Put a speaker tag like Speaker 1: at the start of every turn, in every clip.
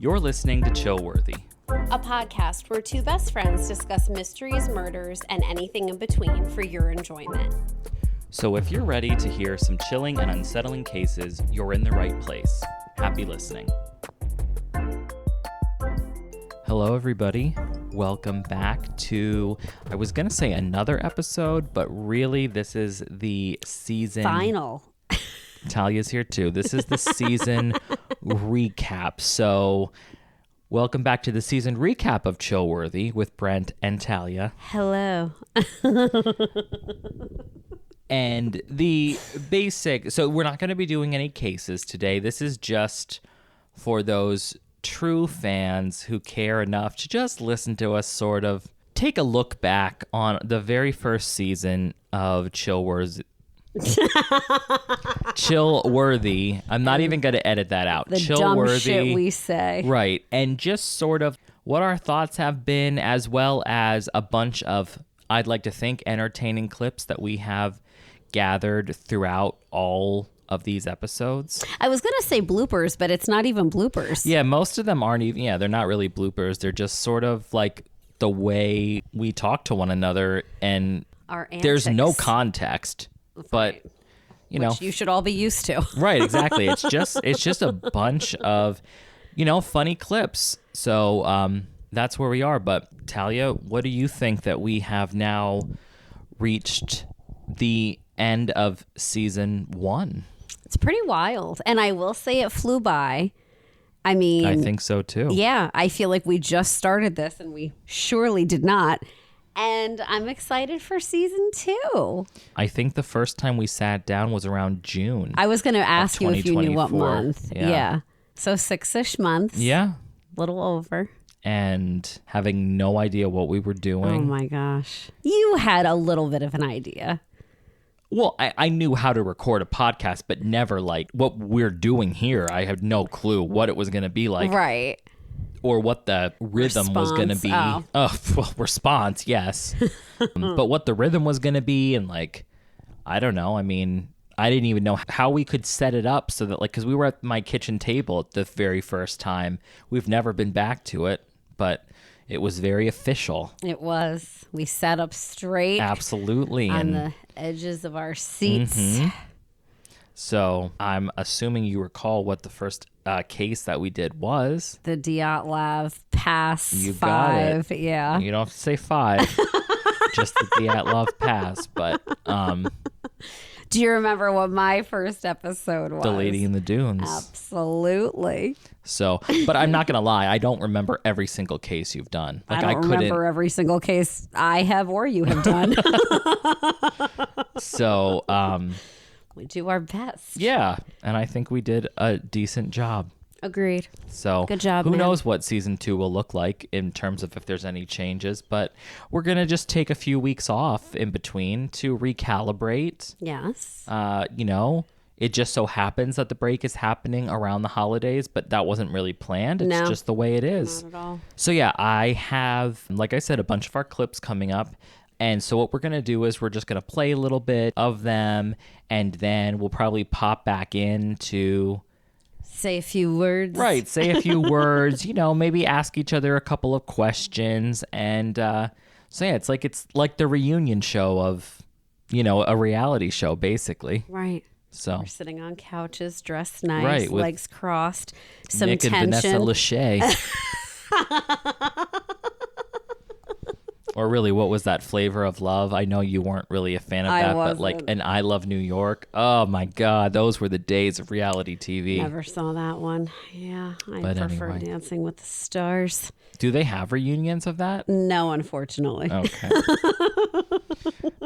Speaker 1: You're listening to Chillworthy,
Speaker 2: a podcast where two best friends discuss mysteries, murders, and anything in between for your enjoyment.
Speaker 1: So if you're ready to hear some chilling and unsettling cases, you're in the right place. Happy listening. Hello, everybody. Welcome back to, I was going to say another episode, but really this is the season...
Speaker 2: Final.
Speaker 1: Talia's here too. This is the season recap. So welcome back to the season recap of Chillworthy with Brent and Talia.
Speaker 2: Hello.
Speaker 1: And the basic, so we're not going to be doing any cases today. This is just for those true fans who care enough to just listen to us sort of take a look back on the very first season of Chillworthy. I'm not even going to edit that out.
Speaker 2: The
Speaker 1: Chillworthy,
Speaker 2: dumb shit we say.
Speaker 1: Right. And just sort of what our thoughts have been, as well as a bunch of, I'd like to think, entertaining clips that we have gathered throughout all of these episodes.
Speaker 2: I was going to say bloopers, but it's not even bloopers.
Speaker 1: Yeah, most of them aren't even, they're not really bloopers. They're just sort of like the way we talk to one another, and
Speaker 2: Our antics.
Speaker 1: there's no context. But
Speaker 2: Which you should all be used to.
Speaker 1: Right, exactly. It's just a bunch of, funny clips. So that's where we are. But Talia, what do you think that we have now reached the end of season 1?
Speaker 2: It's pretty wild. And I will say it flew by. I mean,
Speaker 1: I think so too.
Speaker 2: Yeah, I feel like we just started this and we surely did not. And I'm excited for season 2.
Speaker 1: I think the first time we sat down was around June.
Speaker 2: I was going to ask you if you knew what
Speaker 1: 2024.
Speaker 2: month.
Speaker 1: Yeah.
Speaker 2: So 6-ish months.
Speaker 1: Yeah.
Speaker 2: Little over.
Speaker 1: And having no idea what we were doing.
Speaker 2: Oh my gosh. You had a little bit of an idea.
Speaker 1: Well, I knew how to record a podcast, but never like what we're doing here. I had no clue what it was going to be like.
Speaker 2: Right.
Speaker 1: Or what the rhythm was going to be. Well, response, yes. But what the rhythm was going to be, and like, I don't know. I mean, I didn't even know how we could set it up so that, like, because we were at my kitchen table at the very first time. We've never been back to it, but it was very official.
Speaker 2: It was. We sat up straight.
Speaker 1: Absolutely.
Speaker 2: On the edges of our seats.
Speaker 1: Mm-hmm. So I'm assuming you recall what the first case that we did was.
Speaker 2: The Dyatlov Pass.
Speaker 1: You
Speaker 2: 5.
Speaker 1: got it.
Speaker 2: Yeah.
Speaker 1: You don't have to say 5. Just the Dyatlov Pass. But
Speaker 2: do you remember what my first episode was?
Speaker 1: The Lady in the Dunes.
Speaker 2: Absolutely.
Speaker 1: So, but I'm not going to lie. I don't remember every single case you've done.
Speaker 2: Like, I don't remember every single case I have or you have done.
Speaker 1: So,
Speaker 2: we do our best.
Speaker 1: yeah. And I think we did a decent job.
Speaker 2: Agreed.
Speaker 1: So
Speaker 2: good job,
Speaker 1: who
Speaker 2: man.
Speaker 1: knows what season 2 will look like in terms of if there's any changes, but we're going to just take a few weeks off in between to recalibrate.
Speaker 2: Yes.
Speaker 1: It just so happens that the break is happening around the holidays, but that wasn't really planned. It's just the way it is.
Speaker 2: Not at all.
Speaker 1: So yeah, I have, like I said, a bunch of our clips coming up. And so what we're going to do is we're just going to play a little bit of them, and then we'll probably pop back in to...
Speaker 2: Say a few words.
Speaker 1: Right, say a few words, maybe ask each other a couple of questions. And so yeah, it's like the reunion show of, a reality show, basically.
Speaker 2: Right.
Speaker 1: So
Speaker 2: we're sitting on couches, dressed nice,
Speaker 1: right,
Speaker 2: legs crossed, some
Speaker 1: Nick
Speaker 2: tension.
Speaker 1: and Vanessa Lachey. Or really, what was that, Flavor of Love? I know you weren't really a fan of that, but like an I Love New York. Oh my God, those were the days of reality TV.
Speaker 2: Never saw that one. Yeah, I prefer Dancing with the Stars.
Speaker 1: Do they have reunions of that?
Speaker 2: No, unfortunately.
Speaker 1: Okay.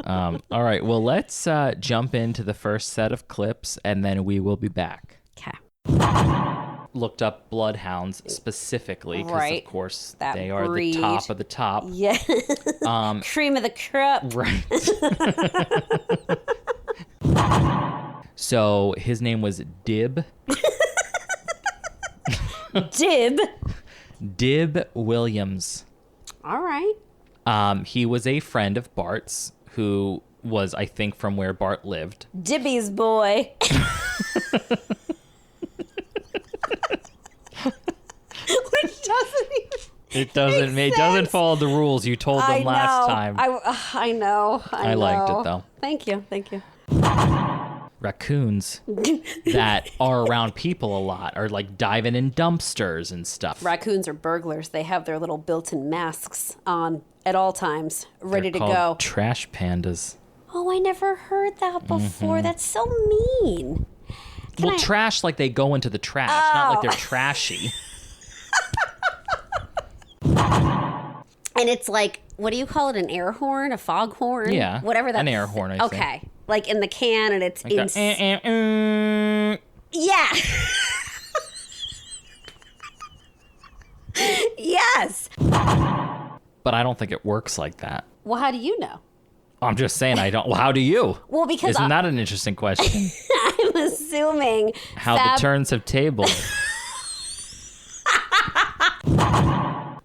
Speaker 1: All right, well, let's jump into the first set of clips, and then we will be back.
Speaker 2: Okay.
Speaker 1: Looked up bloodhounds specifically because, of course,
Speaker 2: that
Speaker 1: they are
Speaker 2: breed.
Speaker 1: the top of the top.
Speaker 2: Yeah. Cream of the crop.
Speaker 1: Right. So his name was Dib. Dib Williams.
Speaker 2: All right.
Speaker 1: He was a friend of Bart's who was, I think, from where Bart lived.
Speaker 2: Dibby's boy.
Speaker 1: It doesn't follow the rules you told them last time.
Speaker 2: I know.
Speaker 1: I liked it though.
Speaker 2: Thank you.
Speaker 1: Raccoons that are around people a lot are like diving in dumpsters and stuff.
Speaker 2: Raccoons are burglars. They have their little built-in masks on at all times, ready
Speaker 1: They're
Speaker 2: to go.
Speaker 1: Trash pandas.
Speaker 2: Oh, I never heard that before. That's so mean.
Speaker 1: Trash like they go into the trash, not like they're trashy.
Speaker 2: And it's like, what do you call it? An air horn? A fog horn?
Speaker 1: Yeah.
Speaker 2: Whatever that is.
Speaker 1: An air horn, I think.
Speaker 2: Okay. Like in the can and it's...
Speaker 1: Like
Speaker 2: Yeah. Yes.
Speaker 1: But I don't think it works like that.
Speaker 2: Well, how do you know?
Speaker 1: I'm just saying I don't. Well, how do you?
Speaker 2: Well, because...
Speaker 1: Isn't that an interesting question?
Speaker 2: I'm assuming...
Speaker 1: How the turns have tabled.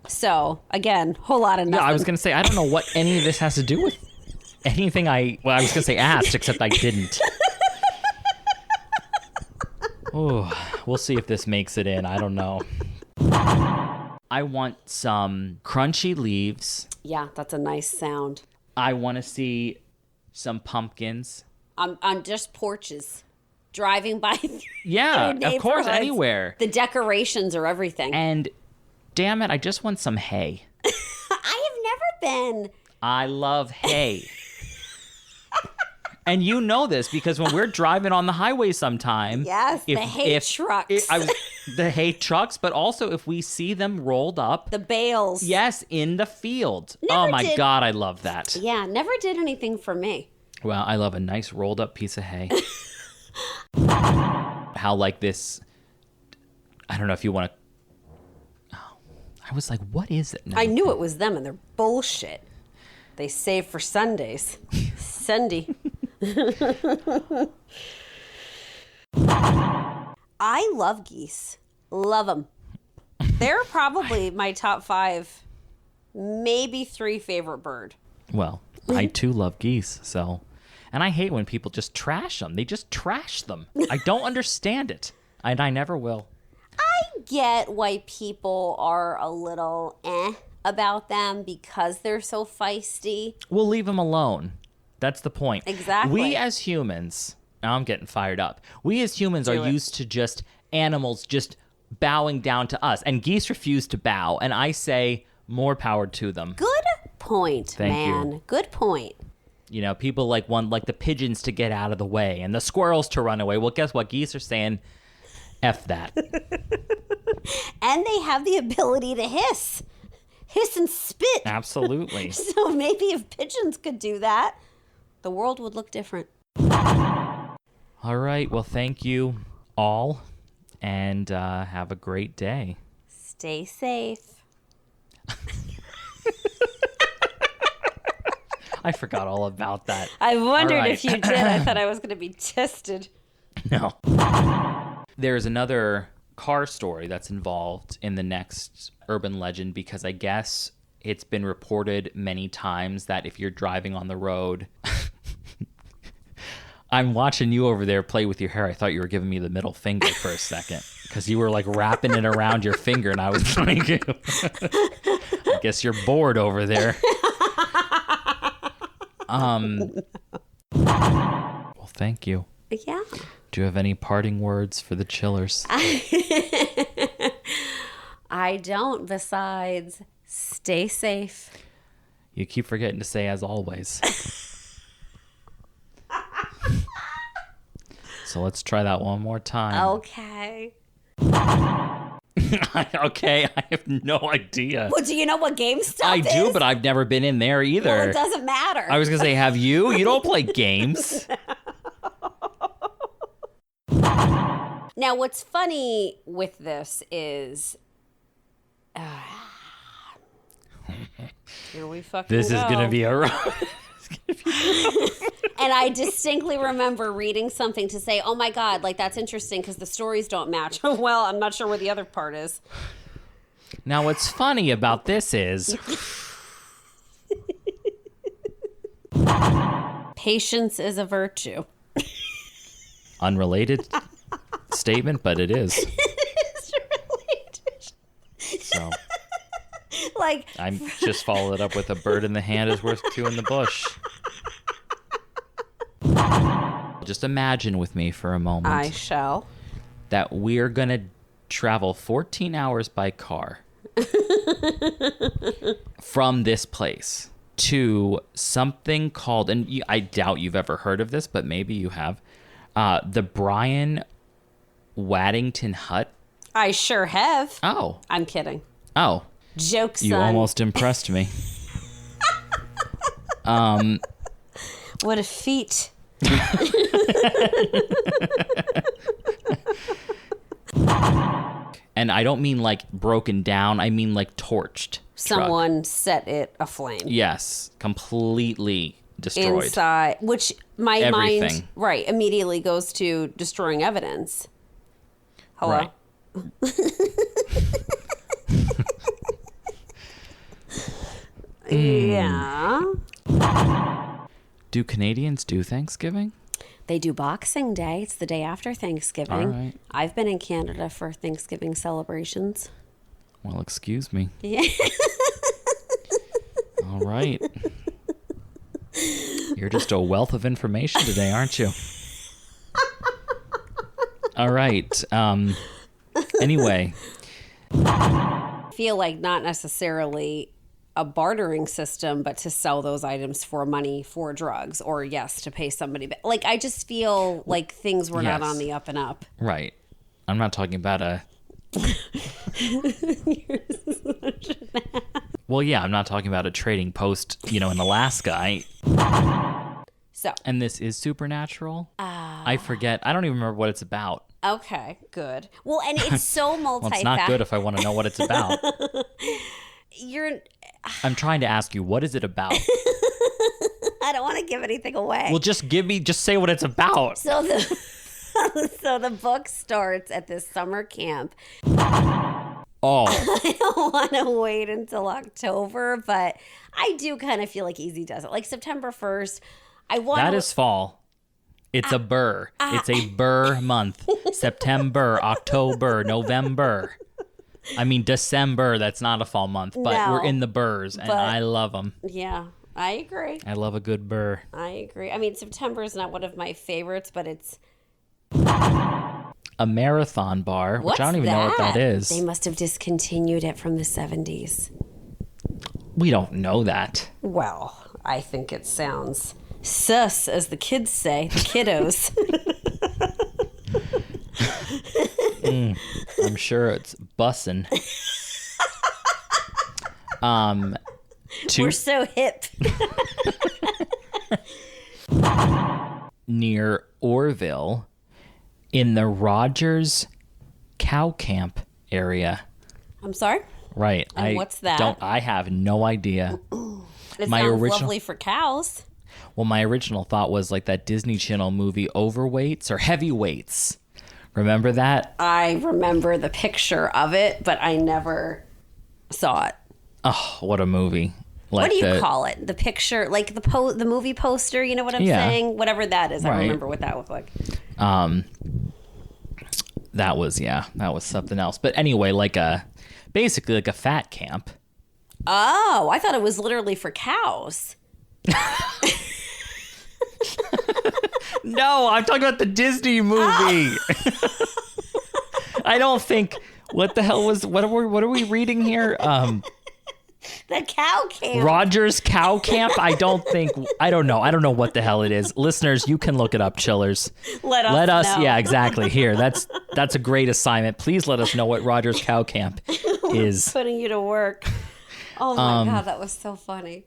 Speaker 2: So, again, whole lot of nothing.
Speaker 1: Yeah, I was going to say, I don't know what any of this has to do with anything I was going to say asked, except I didn't. Oh, we'll see if this makes it in. I don't know. I want some crunchy leaves.
Speaker 2: Yeah, that's a nice sound.
Speaker 1: I want to see some pumpkins.
Speaker 2: On just porches. Driving by.
Speaker 1: Yeah, of course, anywhere.
Speaker 2: The decorations are everything.
Speaker 1: And damn it, I just want some hay.
Speaker 2: I have never been.
Speaker 1: I love hay. And you know this because when we're driving on the highway sometime.
Speaker 2: Yes, the hay trucks.
Speaker 1: The hay trucks, but also if we see them rolled up.
Speaker 2: The bales.
Speaker 1: Yes, in the field. Oh my God, I love that.
Speaker 2: Yeah, never did anything for me.
Speaker 1: Well, I love a nice rolled up piece of hay. How like this, I don't know if you want to. I was like, what is it? No.
Speaker 2: I knew it was them and they're bullshit. They save for Sundays. Sunday. I love geese. Love them. They're probably my top 5, maybe 3 favorite bird.
Speaker 1: Well, I too love geese, so. And I hate when people just trash them. They just trash them. I don't understand it. And I never will.
Speaker 2: I get why people are a little about them because they're so feisty.
Speaker 1: We'll leave them alone. That's the point.
Speaker 2: Exactly.
Speaker 1: We as humans, now I'm getting fired up. We as humans are used to just animals just bowing down to us. And geese refuse to bow. And I say more power to them.
Speaker 2: Good point,
Speaker 1: Thank
Speaker 2: man.
Speaker 1: you.
Speaker 2: Good point.
Speaker 1: You know, people want like the pigeons to get out of the way and the squirrels to run away. Well, guess what? Geese are saying, F that.
Speaker 2: And they have the ability to hiss and spit.
Speaker 1: Absolutely.
Speaker 2: So maybe if pigeons could do that, the world would look different.
Speaker 1: All right. Well, thank you all and have a great day.
Speaker 2: Stay safe.
Speaker 1: I forgot all about that.
Speaker 2: I wondered if you did. I thought I was going to be tested.
Speaker 1: No. There's another car story that's involved in the next urban legend because I guess it's been reported many times that if you're driving on the road... I'm watching you over there play with your hair. I thought you were giving me the middle finger for a second because you were like wrapping it around your finger and I was like, I guess you're bored over there. Well, thank you.
Speaker 2: Yeah.
Speaker 1: Do you have any parting words for the chillers?
Speaker 2: I don't, besides stay safe.
Speaker 1: You keep forgetting to say as always. So let's try that one more time.
Speaker 2: Okay.
Speaker 1: Okay, I have no idea.
Speaker 2: Well, do you know what GameStop is?
Speaker 1: I do, but I've never been in there either.
Speaker 2: Well, it doesn't matter.
Speaker 1: I was going to say, have you? You don't play games.
Speaker 2: Now, what's funny with this is... here we fucking
Speaker 1: This
Speaker 2: go.
Speaker 1: is going to be a
Speaker 2: And I distinctly remember reading something to say, oh my God, like that's interesting because the stories don't match. Well, I'm not sure where the other part is.
Speaker 1: Now, what's funny about this is...
Speaker 2: Patience is a virtue.
Speaker 1: Unrelated statement, but it is.
Speaker 2: It is related.
Speaker 1: So.
Speaker 2: Like,
Speaker 1: I just followed it up with a bird in the hand is worth two in the bush. Just imagine with me for a moment.
Speaker 2: I shall.
Speaker 1: That we're going to travel 14 hours by car from this place to something called, and I doubt you've ever heard of this, but maybe you have, the Brian Waddington Hut.
Speaker 2: I sure have.
Speaker 1: Oh.
Speaker 2: I'm kidding.
Speaker 1: Oh.
Speaker 2: Joke's
Speaker 1: You
Speaker 2: on.
Speaker 1: almost impressed me.
Speaker 2: What a feat.
Speaker 1: And I don't mean like broken down. I mean like torched.
Speaker 2: Someone
Speaker 1: truck.
Speaker 2: set it aflame.
Speaker 1: Yes. Completely destroyed.
Speaker 2: Inside, which my
Speaker 1: Everything.
Speaker 2: mind, immediately goes to destroying evidence. Hello?
Speaker 1: Right.
Speaker 2: Yeah.
Speaker 1: Do Canadians do Thanksgiving?
Speaker 2: They do Boxing Day. It's the day after Thanksgiving.
Speaker 1: All right.
Speaker 2: I've been in Canada for Thanksgiving celebrations.
Speaker 1: Well, excuse me.
Speaker 2: Yeah.
Speaker 1: All right. You're just a wealth of information today, aren't you? All right. Anyway.
Speaker 2: I feel like not necessarily a bartering system, but to sell those items for money for drugs, or yes, to pay somebody back. Like, I just feel like things were not on the up and up.
Speaker 1: Right. I'm not talking about a... Well, yeah, I'm not talking about a trading post, in Alaska.
Speaker 2: So.
Speaker 1: And this is supernatural? I forget. I don't even remember what it's about.
Speaker 2: Okay, good. Well, and it's so multifaceted.
Speaker 1: Well, it's not good if I want to know what it's about. I'm trying to ask you, what is it about?
Speaker 2: I don't want to give anything away.
Speaker 1: Well, just say what it's about.
Speaker 2: So the book starts at this summer camp.
Speaker 1: Oh.
Speaker 2: I don't want to wait until October, but I do kind of feel like Easy does it. Like September 1st,
Speaker 1: That is fall. It's a burr. It's a burr month. September, October, November. I mean, December, that's not a fall month, but we're in the burrs, and I love them.
Speaker 2: Yeah, I agree.
Speaker 1: I love a good burr.
Speaker 2: I agree. I mean, September is not one of my favorites, but it's...
Speaker 1: A marathon bar, which I don't even know what that is.
Speaker 2: They must have discontinued it from the 70s.
Speaker 1: We don't know that.
Speaker 2: Well, I think it sounds sus, as the kids say, the kiddos.
Speaker 1: I'm sure it's bussin'.
Speaker 2: We're so hip.
Speaker 1: Near Orville, in the Rogers Cow Camp area.
Speaker 2: I'm sorry?
Speaker 1: Right.
Speaker 2: And what's that?
Speaker 1: I have no idea.
Speaker 2: It sounds lovely for cows.
Speaker 1: Well, my original thought was like that Disney Channel movie Overweights or Heavyweights. Remember that?
Speaker 2: I remember the picture of it, but I never saw it.
Speaker 1: Oh, what a movie.
Speaker 2: Like, what do you call it? The picture, like the movie poster, you know what I'm saying? Whatever that is. Right. I remember what that looked like.
Speaker 1: That was something else. But anyway, basically like a fat camp.
Speaker 2: Oh, I thought it was literally for cows.
Speaker 1: No, I'm talking about the Disney movie. I don't think. What the hell was? What are we reading here?
Speaker 2: The cow camp.
Speaker 1: Rogers Cow Camp. I don't know. I don't know what the hell it is. Listeners, you can look it up. Chillers.
Speaker 2: Let us know.
Speaker 1: Yeah, exactly. Here, that's a great assignment. Please let us know what Rogers Cow Camp is.
Speaker 2: Putting you to work. Oh my God, that was so funny.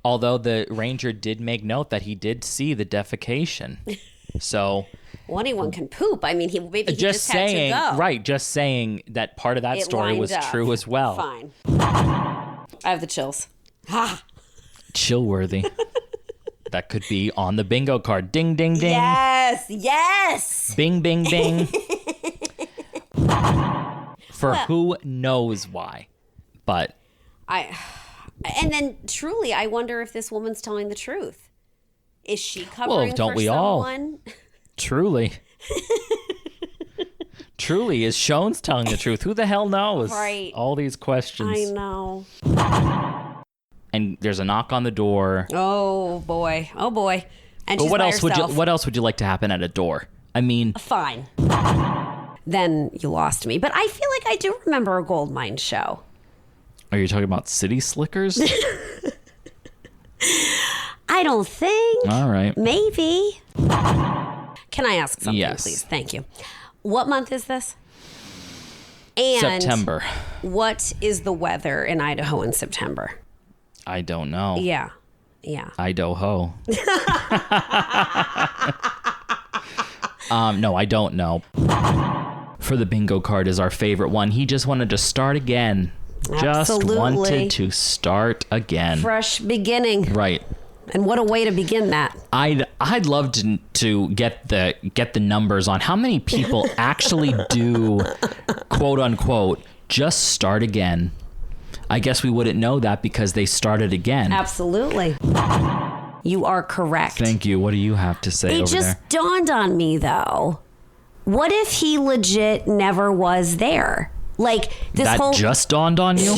Speaker 1: Although the ranger did make note that he did see the defecation. So
Speaker 2: anyone can poop. I mean, he just had to go.
Speaker 1: Right, just saying that part of that story was true as well.
Speaker 2: Fine. I have the chills. Ha!
Speaker 1: Chillworthy. That could be on the bingo card. Ding, ding, ding.
Speaker 2: Yes.
Speaker 1: Bing, bing, bing. Who knows why. But
Speaker 2: and then truly, I wonder if this woman's telling the truth. Is she covering
Speaker 1: don't
Speaker 2: for
Speaker 1: we
Speaker 2: someone?
Speaker 1: All? Truly. Truly, is Shones telling the truth? Who the hell knows?
Speaker 2: Right.
Speaker 1: All these questions.
Speaker 2: I know.
Speaker 1: And there's a knock on the door.
Speaker 2: Oh boy. And
Speaker 1: but
Speaker 2: she's
Speaker 1: what
Speaker 2: by
Speaker 1: else
Speaker 2: herself.
Speaker 1: what else would you like to happen at a door? I mean,
Speaker 2: fine. Then you lost me. But I feel like I do remember a gold mine show.
Speaker 1: are you talking about City Slickers?
Speaker 2: I don't think.
Speaker 1: All right.
Speaker 2: Maybe. Can I ask something,
Speaker 1: Yes.
Speaker 2: please? Thank you. What month is this? And
Speaker 1: September.
Speaker 2: what is the weather in Idaho in September?
Speaker 1: I don't know.
Speaker 2: Yeah.
Speaker 1: Idaho. No, I don't know. For the bingo card is our favorite one. He just wanted to start again.
Speaker 2: Absolutely.
Speaker 1: Just wanted to start again.
Speaker 2: Fresh beginning.
Speaker 1: Right.
Speaker 2: And what a way to begin that.
Speaker 1: I'd love to get the numbers on how many people actually do, quote unquote, just start again. I guess we wouldn't know that because they started again.
Speaker 2: Absolutely. You are correct.
Speaker 1: Thank you. What do you have to say
Speaker 2: It
Speaker 1: over
Speaker 2: just
Speaker 1: there?
Speaker 2: dawned on me, though. What if he legit never was there? Like, this
Speaker 1: That
Speaker 2: whole...
Speaker 1: just dawned on you?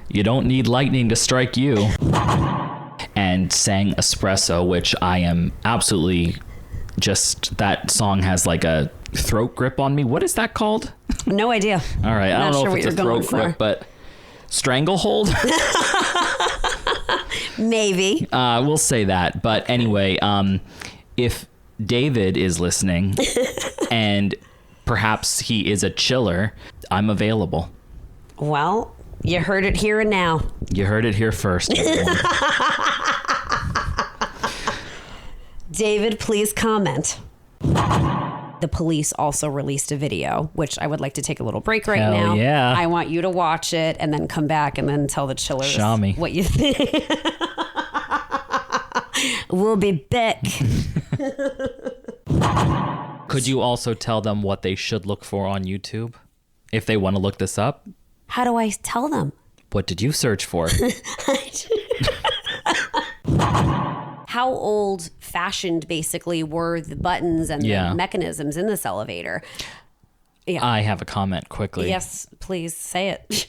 Speaker 1: You don't need lightning to strike you. And sang Espresso, which I am absolutely just... That song has like a throat grip on me. What is that called?
Speaker 2: No idea.
Speaker 1: All right. I don't know
Speaker 2: sure
Speaker 1: if it's
Speaker 2: what
Speaker 1: a
Speaker 2: you're
Speaker 1: throat
Speaker 2: going
Speaker 1: grip,
Speaker 2: for.
Speaker 1: but stranglehold?
Speaker 2: Maybe.
Speaker 1: We'll say that. But anyway, if David is listening and perhaps he is a chiller, I'm available.
Speaker 2: Well, you heard it here and now.
Speaker 1: You heard it here first, everyone.
Speaker 2: David, please comment. The police also released a video, which I would like to take a little break right
Speaker 1: Hell
Speaker 2: now.
Speaker 1: yeah.
Speaker 2: I want you to watch it and then come back and then tell the chillers
Speaker 1: Show me.
Speaker 2: what you think. We'll be back.
Speaker 1: Could you also tell them what they should look for on YouTube if they want to look this up?
Speaker 2: How do I tell them?
Speaker 1: What did you search for?
Speaker 2: How old-fashioned, basically, were the buttons and
Speaker 1: Yeah.
Speaker 2: the mechanisms in this elevator? Yeah.
Speaker 1: I have a comment quickly.
Speaker 2: Yes, please say it.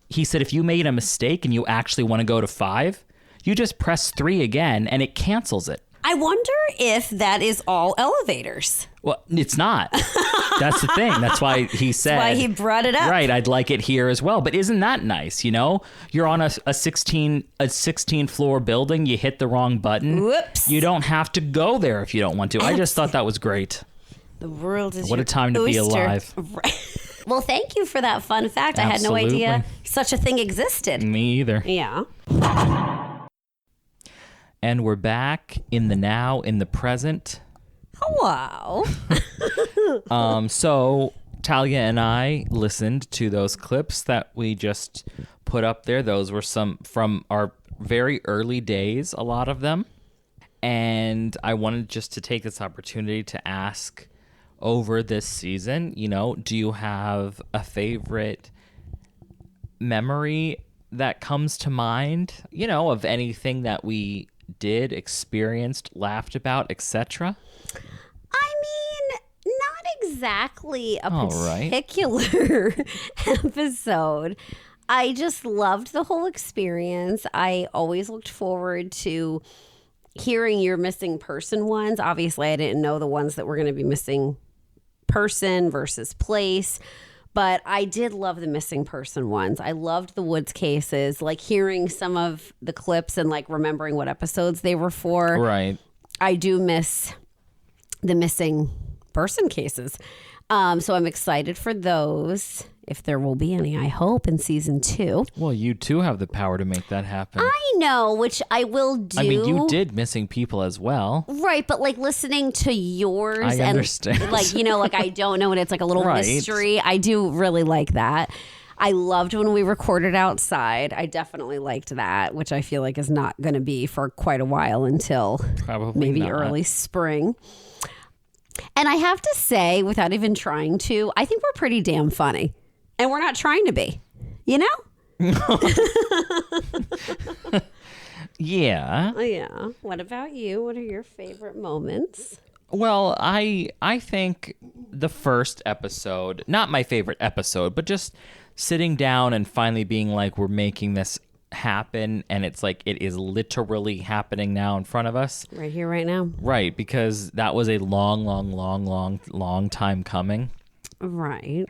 Speaker 1: He said if you made a mistake and you actually want to go to 5, you just press 3 again and it cancels it.
Speaker 2: I wonder if that is all elevators.
Speaker 1: Well, it's not. That's the thing. That's why he said.
Speaker 2: That's why he brought it up.
Speaker 1: Right, I'd like it here as well. But isn't that nice? You know, you're on a 16 floor building. You hit the wrong button.
Speaker 2: Whoops.
Speaker 1: You don't have to go there if you don't want to. I just thought that was great.
Speaker 2: The world is
Speaker 1: What
Speaker 2: your
Speaker 1: a time to be
Speaker 2: oyster.
Speaker 1: alive.
Speaker 2: Right. Well, thank you for that fun fact. I had no
Speaker 1: Absolutely.
Speaker 2: idea such a thing existed.
Speaker 1: Me either.
Speaker 2: Yeah.
Speaker 1: And we're back in the now, in the present.
Speaker 2: Hello.
Speaker 1: So Talia and I listened to those clips that we just put up there. Those were some from our very early days, a lot of them. And I wanted just to take this opportunity to ask, over this season, you know, do you have a favorite memory that comes to mind, you know, of anything that we did, experienced, laughed about, etc.?
Speaker 2: I mean, not exactly a
Speaker 1: All right.
Speaker 2: particular episode. I just loved the whole experience. I always looked forward to hearing your missing person ones. Obviously, I didn't know the ones that were going to be missing person versus place, but I did love the missing person ones. I loved the Woods cases, like hearing some of the clips and like remembering what episodes they were for.
Speaker 1: Right.
Speaker 2: I do miss the missing person cases. So I'm excited for those, if there will be any, I hope, in season 2.
Speaker 1: Well, you too have the power to make that happen.
Speaker 2: I know, which I will do.
Speaker 1: I mean, you did missing people as well.
Speaker 2: Right, but like listening to yours
Speaker 1: I
Speaker 2: and
Speaker 1: understand.
Speaker 2: like, you know, like I don't know, and it's like a little
Speaker 1: Right.
Speaker 2: mystery. I do really like that. I loved when we recorded outside. I definitely liked that, which I feel like is not going to be for quite a while until
Speaker 1: Probably
Speaker 2: maybe
Speaker 1: not.
Speaker 2: early spring. And I have to say, without even trying to, I think we're pretty damn funny. And we're not trying to be, you know?
Speaker 1: Yeah.
Speaker 2: Yeah. What about you? What are your favorite moments?
Speaker 1: Well, I think the first episode, not my favorite episode, but just sitting down and finally being like, we're making this happen, and it's like it is literally happening now in front of us.
Speaker 2: Right here, right now.
Speaker 1: Right, because that was a long time coming.
Speaker 2: Right.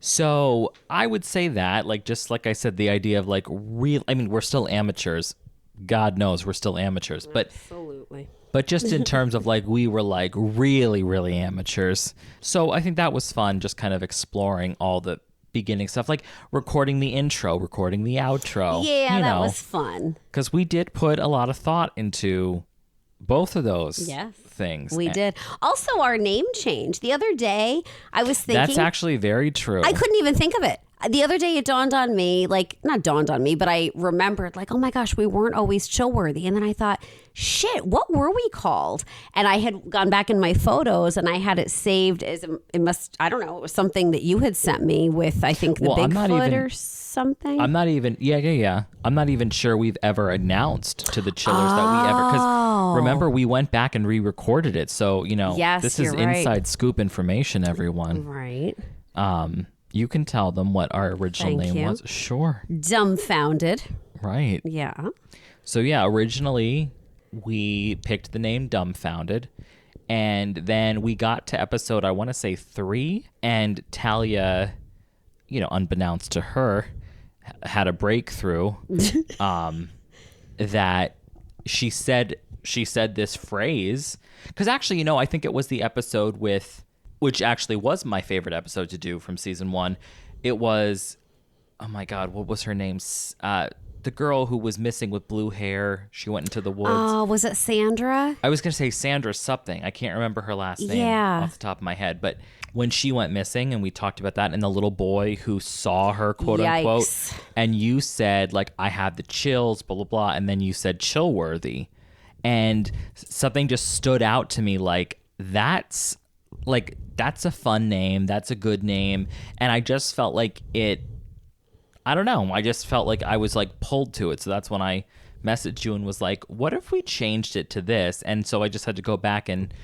Speaker 1: So I would say that, like, just like I said, the idea of like real, I mean, we're still amateurs. God knows we're still amateurs, but
Speaker 2: Absolutely.
Speaker 1: But just in terms of like, we were like really, really amateurs. So I think that was fun, just kind of exploring all the beginning stuff, like recording the intro, recording the outro.
Speaker 2: Yeah, that was fun.
Speaker 1: Because we did put a lot of thought into both of those things.
Speaker 2: We did. Also, our name change. The other day, I was thinking...
Speaker 1: That's actually very true.
Speaker 2: I couldn't even think of it. The other day, it dawned on me, like, not dawned on me, but I remembered, like, oh my gosh, we weren't always Chillworthy. And then I thought, shit, what were we called? And I had gone back in my photos and I had it saved as, I don't know, it was something that you had sent me with, I think, the Bigfoot or something.
Speaker 1: I'm not even, yeah. I'm not even sure we've ever announced to the Chillers that we ever, because remember, we went back and re-recorded it. So, this is inside scoop information, everyone.
Speaker 2: Right.
Speaker 1: You can tell them what our original name was. Sure.
Speaker 2: Dumbfounded.
Speaker 1: Right.
Speaker 2: Yeah.
Speaker 1: So, originally we picked the name Dumbfounded. And then we got to episode, I want to say 3. And Talia, unbeknownst to her, had a breakthrough that she said this phrase. Because actually, I think it was the episode which actually was my favorite episode to do from season 1. It was, oh my God, what was her name? The girl who was missing with blue hair. She went into the woods.
Speaker 2: Oh, was it Sandra?
Speaker 1: I was going to say Sandra something. I can't remember her last name off the top of my head. But when she went missing, and we talked about that, and the little boy who saw her, quote unquote, and you said, like, I have the chills, blah, blah, blah. And then you said Chillworthy. And something just stood out to me, like, that's a fun name. That's a good name. And I just felt like I don't know. I just felt like I was like pulled to it. So that's when I messaged you and was like, what if we changed it to this? And so I just had to go back and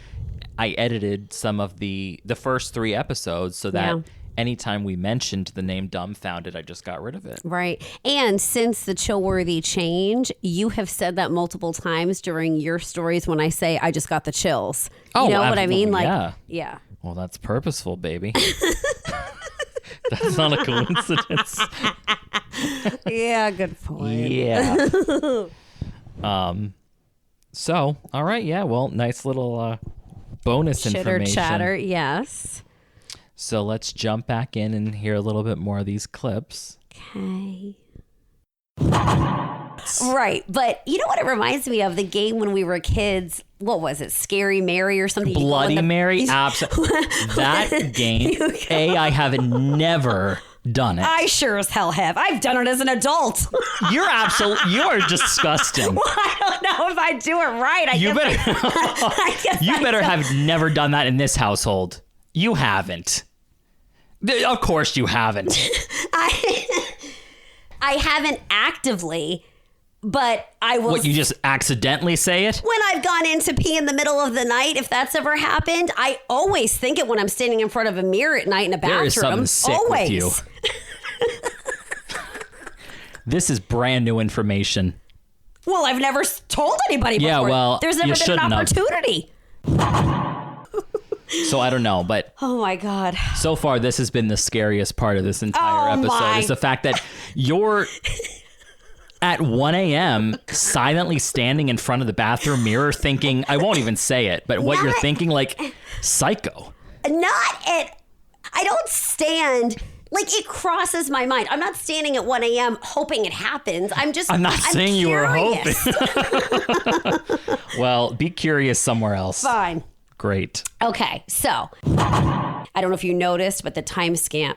Speaker 1: I edited some of the first 3 episodes so that anytime we mentioned the name Dumbfounded, I just got rid of it.
Speaker 2: Right. And since the Chillworthy change, you have said that multiple times during your stories when I say, I just got the chills. You know what I mean? Like, yeah.
Speaker 1: Well, that's purposeful, baby. That's not a coincidence.
Speaker 2: Yeah, good point.
Speaker 1: Yeah. So, all right. Yeah. Well, nice little bonus information.
Speaker 2: Chitter chatter. Yes.
Speaker 1: So let's jump back in and hear a little bit more of these clips.
Speaker 2: Okay. Right. But you know what it reminds me of? The game when we were kids. What was it? Scary Mary or something?
Speaker 1: Bloody Mary? Absolutely. That game. I have never done it.
Speaker 2: I sure as hell have. I've done it as an adult.
Speaker 1: You are disgusting.
Speaker 2: Well, I don't know if I do it right.
Speaker 1: You better have never done that in this household. You haven't. Of course you haven't.
Speaker 2: I haven't actively, but I will.
Speaker 1: What, you just accidentally say it?
Speaker 2: When I've gone in to pee in the middle of the night, if that's ever happened, I always think it when I'm standing in front of a mirror at night in a bathroom.
Speaker 1: There is something sick with you. This is brand new information.
Speaker 2: Well, I've never told anybody before.
Speaker 1: Yeah, well,
Speaker 2: there's never been an opportunity.
Speaker 1: So I don't know, but
Speaker 2: oh my God.
Speaker 1: So far, this has been the scariest part of this entire episode is the fact that you're at 1 a.m. silently standing in front of the bathroom mirror thinking, I won't even say it, but what you're thinking, like, psycho. I don't stand, like, it crosses my mind. I'm not standing at 1 a.m. hoping it happens. I'm not saying you were hoping. Well, be curious somewhere else.
Speaker 2: Fine.
Speaker 1: Great.
Speaker 2: Okay, so I don't know if you noticed, but the time scamp.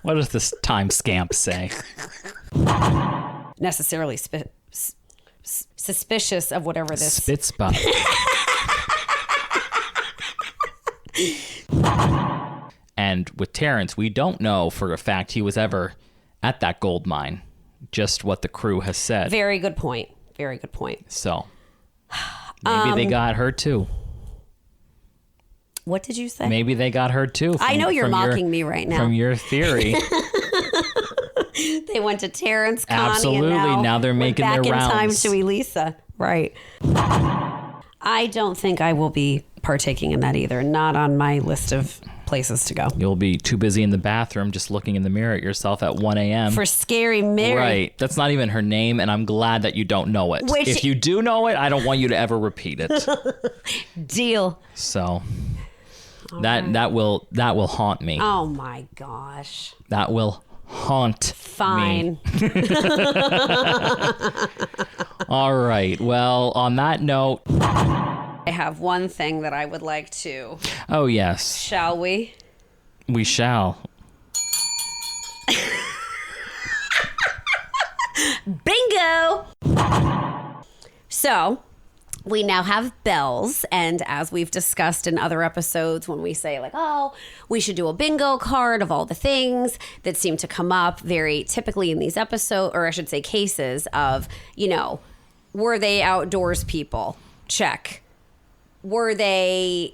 Speaker 1: What does this time scamp say?
Speaker 2: Necessarily suspicious of whatever this.
Speaker 1: Spitspot. And with Terrence, we don't know for a fact he was ever at that gold mine. Just what the crew has said.
Speaker 2: Very good point. Very good point.
Speaker 1: So maybe they got her too.
Speaker 2: What did you say?
Speaker 1: Maybe they got her too.
Speaker 2: I know you're mocking me right now.
Speaker 1: From your theory.
Speaker 2: They went to Terrence, Connie,
Speaker 1: Absolutely.
Speaker 2: and
Speaker 1: now they're making their rounds.
Speaker 2: Back in time to Elisa. Right. I don't think I will be partaking in that either. Not on my list of places to go.
Speaker 1: You'll be too busy in the bathroom just looking in the mirror at yourself at 1 a.m.
Speaker 2: For Scary Mary.
Speaker 1: Right. That's not even her name, and I'm glad that you don't know it. If you do know it, I don't want you to ever repeat it.
Speaker 2: Deal.
Speaker 1: So that will haunt me.
Speaker 2: Oh my gosh.
Speaker 1: That will haunt
Speaker 2: Fine.
Speaker 1: me. All right. Well, on that note,
Speaker 2: I have one thing that I would like to.
Speaker 1: Oh, yes.
Speaker 2: Shall we?
Speaker 1: We shall.
Speaker 2: Bingo! So, we now have bells, and as we've discussed in other episodes, when we say like, oh, we should do a bingo card of all the things that seem to come up very typically in these episodes, or I should say cases of, were they outdoors people? Check. Were they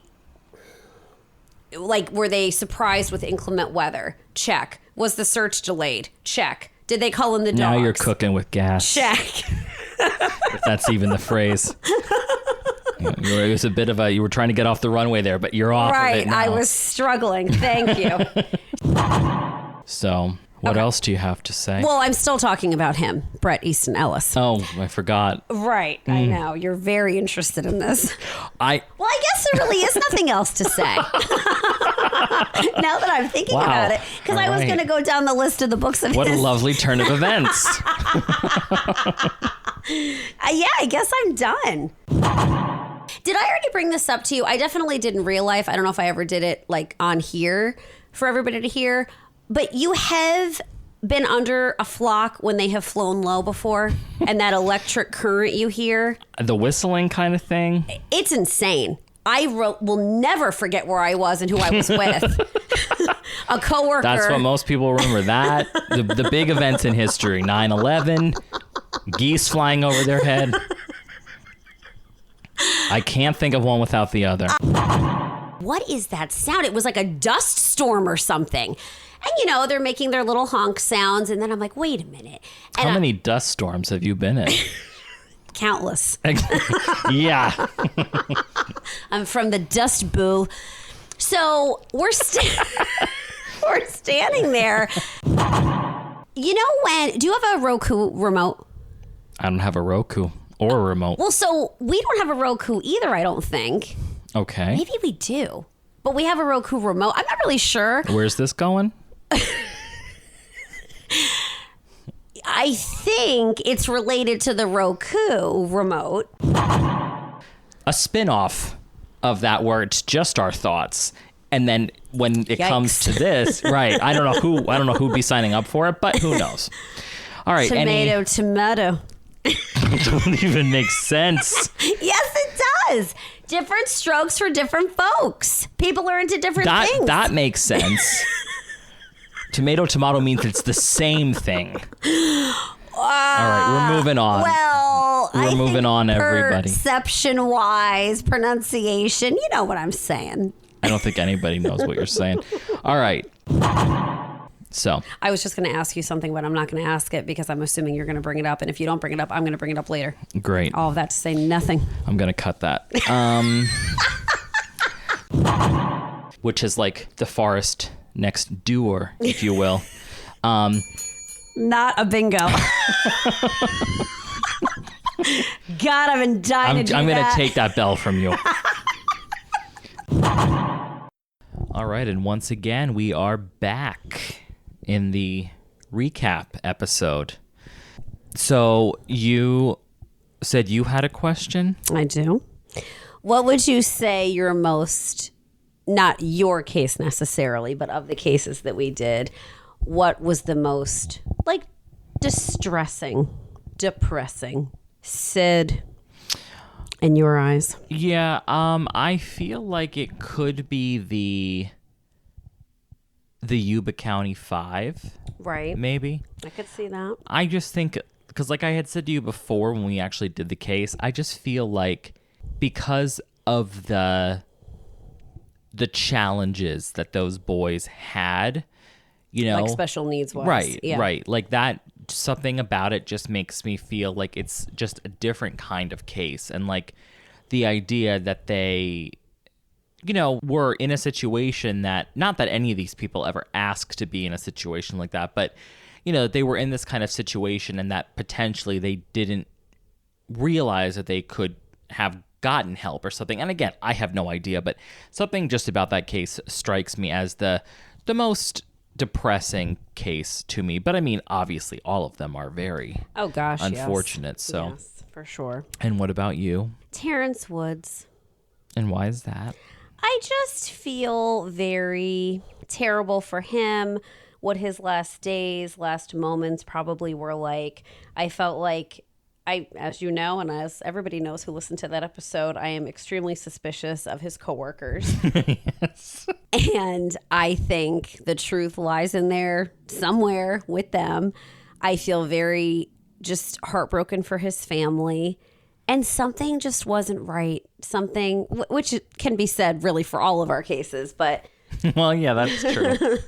Speaker 2: surprised with inclement weather? Check. Was the search delayed? Check. Did they call in the dogs?
Speaker 1: Now you're cooking with gas.
Speaker 2: Check.
Speaker 1: If that's even the phrase. It was a bit of you were trying to get off the runway there, but you're off of it now.
Speaker 2: I was struggling. Thank you.
Speaker 1: So, what else do you have to say?
Speaker 2: Well, I'm still talking about him, Bret Easton Ellis.
Speaker 1: Oh, I forgot.
Speaker 2: Right. I know. You're very interested in this. Well, I guess there really is nothing else to say. Now that I'm thinking about it. Because I was going to go down the list of the books of
Speaker 1: What
Speaker 2: his.
Speaker 1: a lovely turn of events.
Speaker 2: Yeah, I guess I'm done. Did I already bring this up to you? I definitely did in real life. I don't know if I ever did it like on here for everybody to hear. But you have been under a flock when they have flown low before, and that electric current you hear.
Speaker 1: The whistling kind of thing.
Speaker 2: It's insane. I will never forget where I was and who I was with. A coworker.
Speaker 1: That's what most people remember. That the big events in history: 9/11, geese flying over their head. I can't think of one without the other.
Speaker 2: What is that sound? It was like a dust storm or something. And, they're making their little honk sounds. And then I'm like, wait a minute. And
Speaker 1: How many dust storms have you been in?
Speaker 2: Countless.
Speaker 1: Yeah.
Speaker 2: I'm from the Dust Bowl. So we're standing there. Do you have a Roku remote?
Speaker 1: I don't have a Roku or a remote.
Speaker 2: Well, so we don't have a Roku either, I don't think.
Speaker 1: Okay.
Speaker 2: Maybe we do. But we have a Roku remote. I'm not really sure.
Speaker 1: Where's this going?
Speaker 2: I think it's related to the Roku remote.
Speaker 1: A spin-off of that where it's just our thoughts. And then when it comes to this, right, I don't know who'd be signing up for it, but who knows. All right.
Speaker 2: Tomato.
Speaker 1: It don't even make sense.
Speaker 2: Yes, it does. Different strokes for different folks. People are into different things.
Speaker 1: That makes sense. Tomato means it's the same thing. All right, we're moving on.
Speaker 2: Well,
Speaker 1: we're moving on, everybody.
Speaker 2: Perception-wise, pronunciation, you know what I'm saying.
Speaker 1: I don't think anybody knows what you're saying. All right. So
Speaker 2: I was just going to ask you something, but I'm not going to ask it because I'm assuming you're going to bring it up. And if you don't bring it up, I'm going to bring it up later.
Speaker 1: Great.
Speaker 2: All of that to say nothing.
Speaker 1: I'm going to cut that. Which is like the forest next door, if you will.
Speaker 2: Not a bingo. God, I've been dying to do that.
Speaker 1: I'm going to take that bell from you. All right, and once again, we are back in the recap episode. So you said you had a question?
Speaker 2: I do. What would you say your most, not your case necessarily, but of the cases that we did, what was the most, distressing, depressing, Sid, in your eyes?
Speaker 1: Yeah, I feel like it could be the Yuba County 5.
Speaker 2: Right.
Speaker 1: Maybe.
Speaker 2: I could see that.
Speaker 1: I just think, because like I had said to you before when we actually did the case, I just feel like because of the challenges that those boys had, you know,
Speaker 2: like special needs wise.
Speaker 1: Right,
Speaker 2: yeah.
Speaker 1: right. Like that, something about it just makes me feel like it's just a different kind of case. And like the idea that they, you know, were in a situation that, not that any of these people ever asked to be in a situation like that, but, you know, they were in this kind of situation and that potentially they didn't realize that they could have gotten help or something. And again, I have no idea, but something just about that case strikes me as the most depressing case to me. But I mean, obviously all of them are very unfortunate.
Speaker 2: Yes.
Speaker 1: So
Speaker 2: yes, for sure.
Speaker 1: And what about you?
Speaker 2: Terrence Woods.
Speaker 1: And why is that?
Speaker 2: I just feel very terrible for him, what his last days, last moments probably were like. I felt like, as you know, and as everybody knows who listened to that episode, I am extremely suspicious of his coworkers.
Speaker 1: Yes.
Speaker 2: And I think the truth lies in there somewhere with them. I feel very just heartbroken for his family. And something just wasn't right. Something, which can be said really for all of our cases, but...
Speaker 1: Well, yeah, that's true.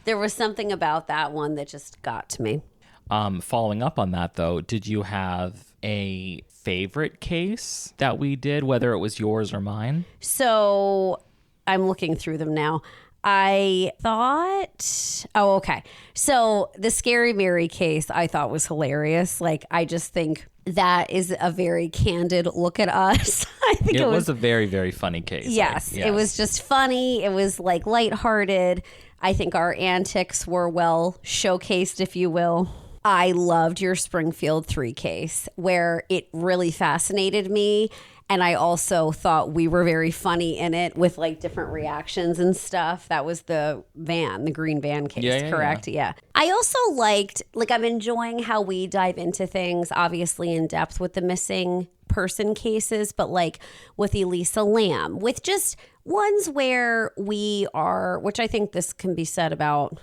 Speaker 2: There was something about that one that just got to me.
Speaker 1: Following up on that, though, did you have a favorite case that we did, whether it was yours or mine?
Speaker 2: So I'm looking through them now. I thought, okay. So the Scary Mary case I thought was hilarious. Like, I just think that is a very candid look at us. I think
Speaker 1: it was a very, very funny case.
Speaker 2: Yes, it was just funny. It was like lighthearted. I think our antics were well showcased, if you will. I loved your Springfield 3 case where it really fascinated me. And I also thought we were very funny in it with like different reactions and stuff. That was the green van case, correct? Yeah. I also liked, like, I'm enjoying how we dive into things, obviously in depth with the missing person cases, but like with Elisa Lamb, with just ones where we are, which I think this can be said about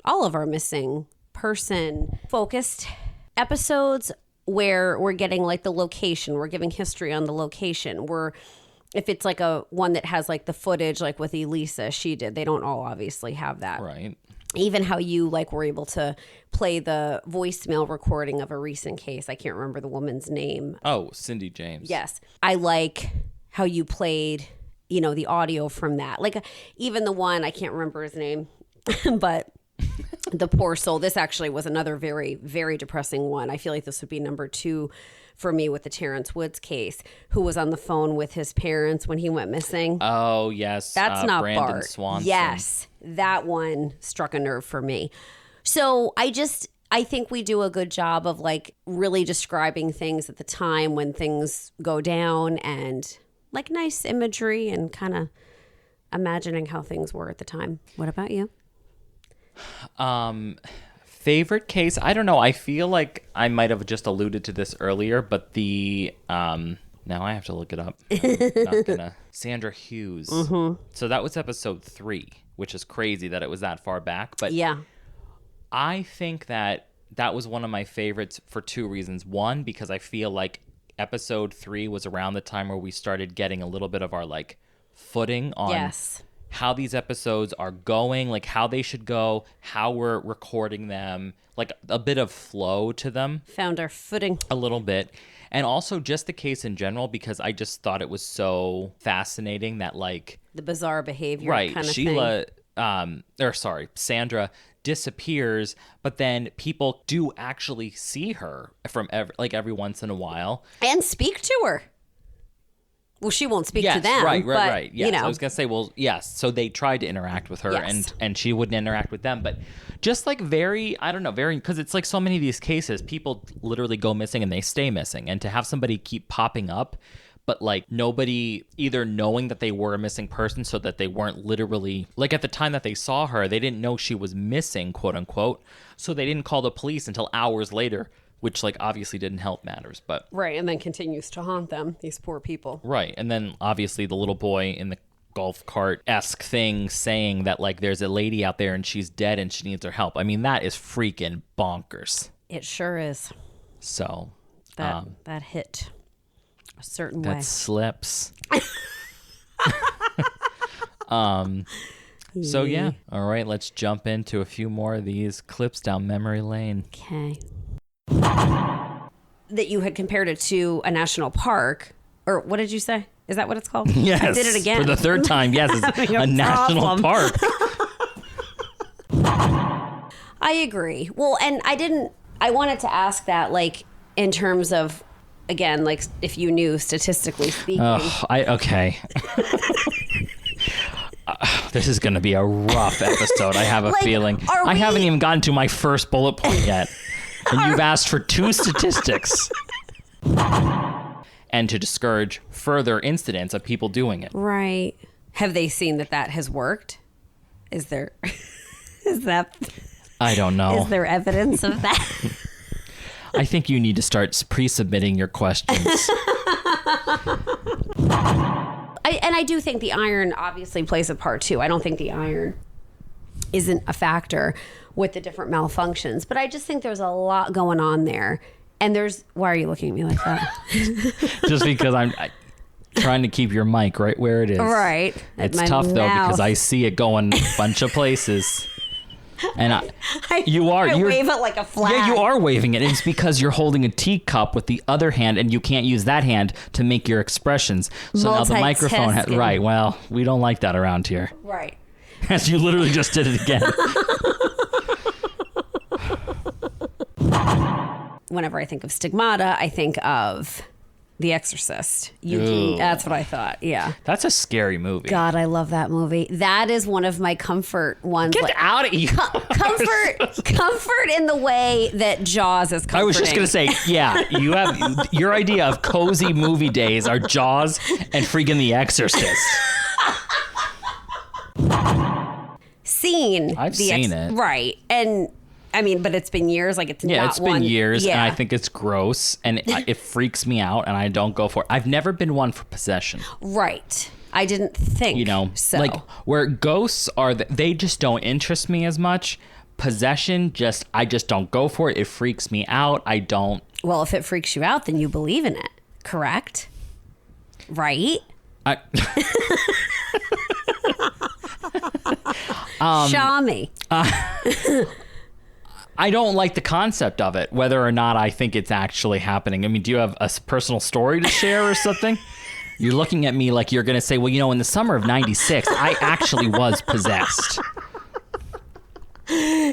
Speaker 2: all of our missing person focused episodes, where we're getting like the location, we're giving history on the location. If it's like a one that has like the footage, like with Elisa, she did. They don't all obviously have that.
Speaker 1: Right.
Speaker 2: Even how you like were able to play the voicemail recording of a recent case. I can't remember the woman's name.
Speaker 1: Oh, Cindy James.
Speaker 2: Yes. I like how you played, you know, the audio from that. Like even the one, I can't remember his name, but the poor soul. This actually was another very, very depressing one. I feel like this would be number 2 for me with the Terrence Woods case, who was on the phone with his parents when he went missing.
Speaker 1: Oh, yes.
Speaker 2: That's not
Speaker 1: Brandon
Speaker 2: Bart.
Speaker 1: Swanson.
Speaker 2: Yes, that one struck a nerve for me. So I think we do a good job of like really describing things at the time when things go down and like nice imagery and kind of imagining how things were at the time. What about you?
Speaker 1: Favorite case? I don't know. I feel like I might have just alluded to this earlier, but the now I have to look it up. I'm not gonna. Sandra Hughes. Mm-hmm. So that was episode 3, which is crazy that it was that far back. But
Speaker 2: yeah,
Speaker 1: I think that was one of my favorites for 2 reasons. One, because I feel like episode 3 was around the time where we started getting a little bit of our like footing on how these episodes are going, like how they should go, how we're recording them, like a bit of flow to them.
Speaker 2: Found our footing.
Speaker 1: A little bit. And also just the case in general, because I just thought it was so fascinating that like...
Speaker 2: the bizarre behavior kind of
Speaker 1: Sheila,
Speaker 2: thing.
Speaker 1: Sandra disappears, but then people do actually see her from every once in a while.
Speaker 2: And speak to her. Well, she won't speak to them.
Speaker 1: Right.
Speaker 2: But,
Speaker 1: Yes,
Speaker 2: you know.
Speaker 1: I was going to say, well, yes. So they tried to interact with her and she wouldn't interact with them. But just like because it's like so many of these cases, people literally go missing and they stay missing. And to have somebody keep popping up, but like nobody either knowing that they were a missing person so that they weren't literally, like at the time that they saw her, they didn't know she was missing, quote unquote. So they didn't call the police until hours later, which like obviously didn't help matters, but
Speaker 2: right, and then continues to haunt them, these poor people.
Speaker 1: Right, and then obviously the little boy in the golf cart-esque thing saying that like there's a lady out there and she's dead and she needs our help. I mean, that is freaking bonkers.
Speaker 2: It sure is.
Speaker 1: So
Speaker 2: that hit a certain way.
Speaker 1: That slips. So yeah. All right, let's jump into a few more of these clips down memory lane.
Speaker 2: Okay. That you had compared it to a national park, or what did you say? Is that what it's called?
Speaker 1: Yes.
Speaker 2: I did it again.
Speaker 1: For the third time. Yes, it's a national park.
Speaker 2: I agree. Well, and I wanted to ask that, like, in terms of, again, like, if you knew statistically speaking.
Speaker 1: Okay. This is going to be a rough episode. I have a feeling. I haven't even gotten to my first bullet point yet. And you've asked for 2 statistics. And to discourage further incidents of people doing it.
Speaker 2: Right. Have they seen that has worked? Is that?
Speaker 1: I don't know.
Speaker 2: Is there evidence of that?
Speaker 1: I think you need to start pre-submitting your questions.
Speaker 2: I do think the iron obviously plays a part too. I don't think the iron isn't a factor with the different malfunctions, but I just think there's a lot going on there. And why are you looking at me like that?
Speaker 1: Just because I'm trying to keep your mic right where it is.
Speaker 2: Right.
Speaker 1: It's tough though because I see it going a bunch of places. And you
Speaker 2: wave it like a flag.
Speaker 1: Yeah, you are waving it. It's because you're holding a teacup with the other hand and you can't use that hand to make your expressions. So now the microphone right. Well, we don't like that around here.
Speaker 2: Right.
Speaker 1: As you literally just did it again.
Speaker 2: Whenever I think of Stigmata, I think of The Exorcist. That's what I thought. Yeah.
Speaker 1: That's a scary movie.
Speaker 2: God, I love that movie. That is one of my comfort ones.
Speaker 1: Get out of here.
Speaker 2: Comfort in the way that Jaws is comforting.
Speaker 1: I was just going to say, yeah, you have your idea of cozy movie days are Jaws and freaking The Exorcist. I've seen it.
Speaker 2: Right. And I mean, but it's been years. Like, it's
Speaker 1: been years, and I think it's gross, and it freaks me out, and I don't go for it. I've never been one for possession.
Speaker 2: Right. I didn't think so.
Speaker 1: Like, where ghosts are, they just don't interest me as much. Possession, I just don't go for it. It freaks me out. I don't.
Speaker 2: Well, if it freaks you out, then you believe in it, correct? Right? Show me.
Speaker 1: I don't like the concept of it, whether or not I think it's actually happening. I mean, do you have a personal story to share or something? You're looking at me like you're going to say, well, in the summer of 96, I actually was possessed.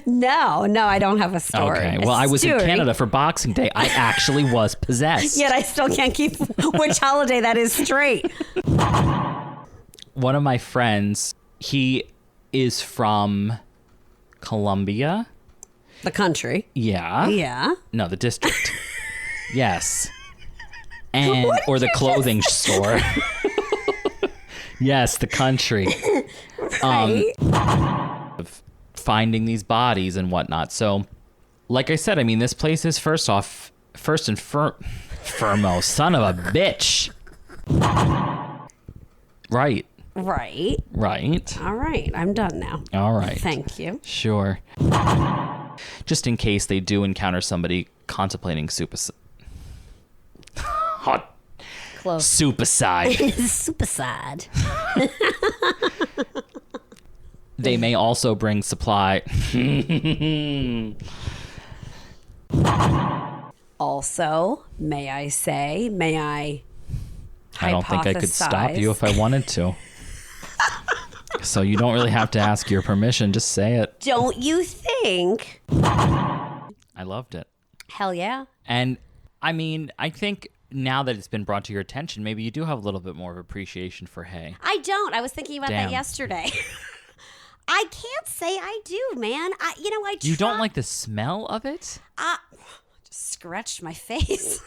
Speaker 2: No, I don't have a story.
Speaker 1: Okay, well, I was in Canada for Boxing Day. I actually was possessed.
Speaker 2: Yet I still can't keep which holiday that is straight.
Speaker 1: One of my friends, he is from Colombia.
Speaker 2: The country.
Speaker 1: Yeah.
Speaker 2: Yeah.
Speaker 1: No, the district. Yes. Or the clothing store. Yes, the country.
Speaker 2: Right.
Speaker 1: Of finding these bodies and whatnot. So, like I said, I mean, this place is first and Fermo, son of a bitch. Right.
Speaker 2: All right. I'm done now.
Speaker 1: All right.
Speaker 2: Thank you.
Speaker 1: Sure. Just in case they do encounter somebody contemplating suicide.
Speaker 2: Close.
Speaker 1: Suicide.
Speaker 2: Suicide.
Speaker 1: They may also bring supply.
Speaker 2: Also, may I hypothesize?
Speaker 1: I don't think I could stop you if I wanted to. So you don't really have to ask your permission. Just say it.
Speaker 2: Don't you think?
Speaker 1: I loved it.
Speaker 2: Hell yeah.
Speaker 1: And I mean, I think now that it's been brought to your attention, maybe you do have a little bit more of appreciation for hay.
Speaker 2: I don't. I was thinking about that yesterday. I can't say I do, man.
Speaker 1: You don't like the smell of it?
Speaker 2: Just scratched my face.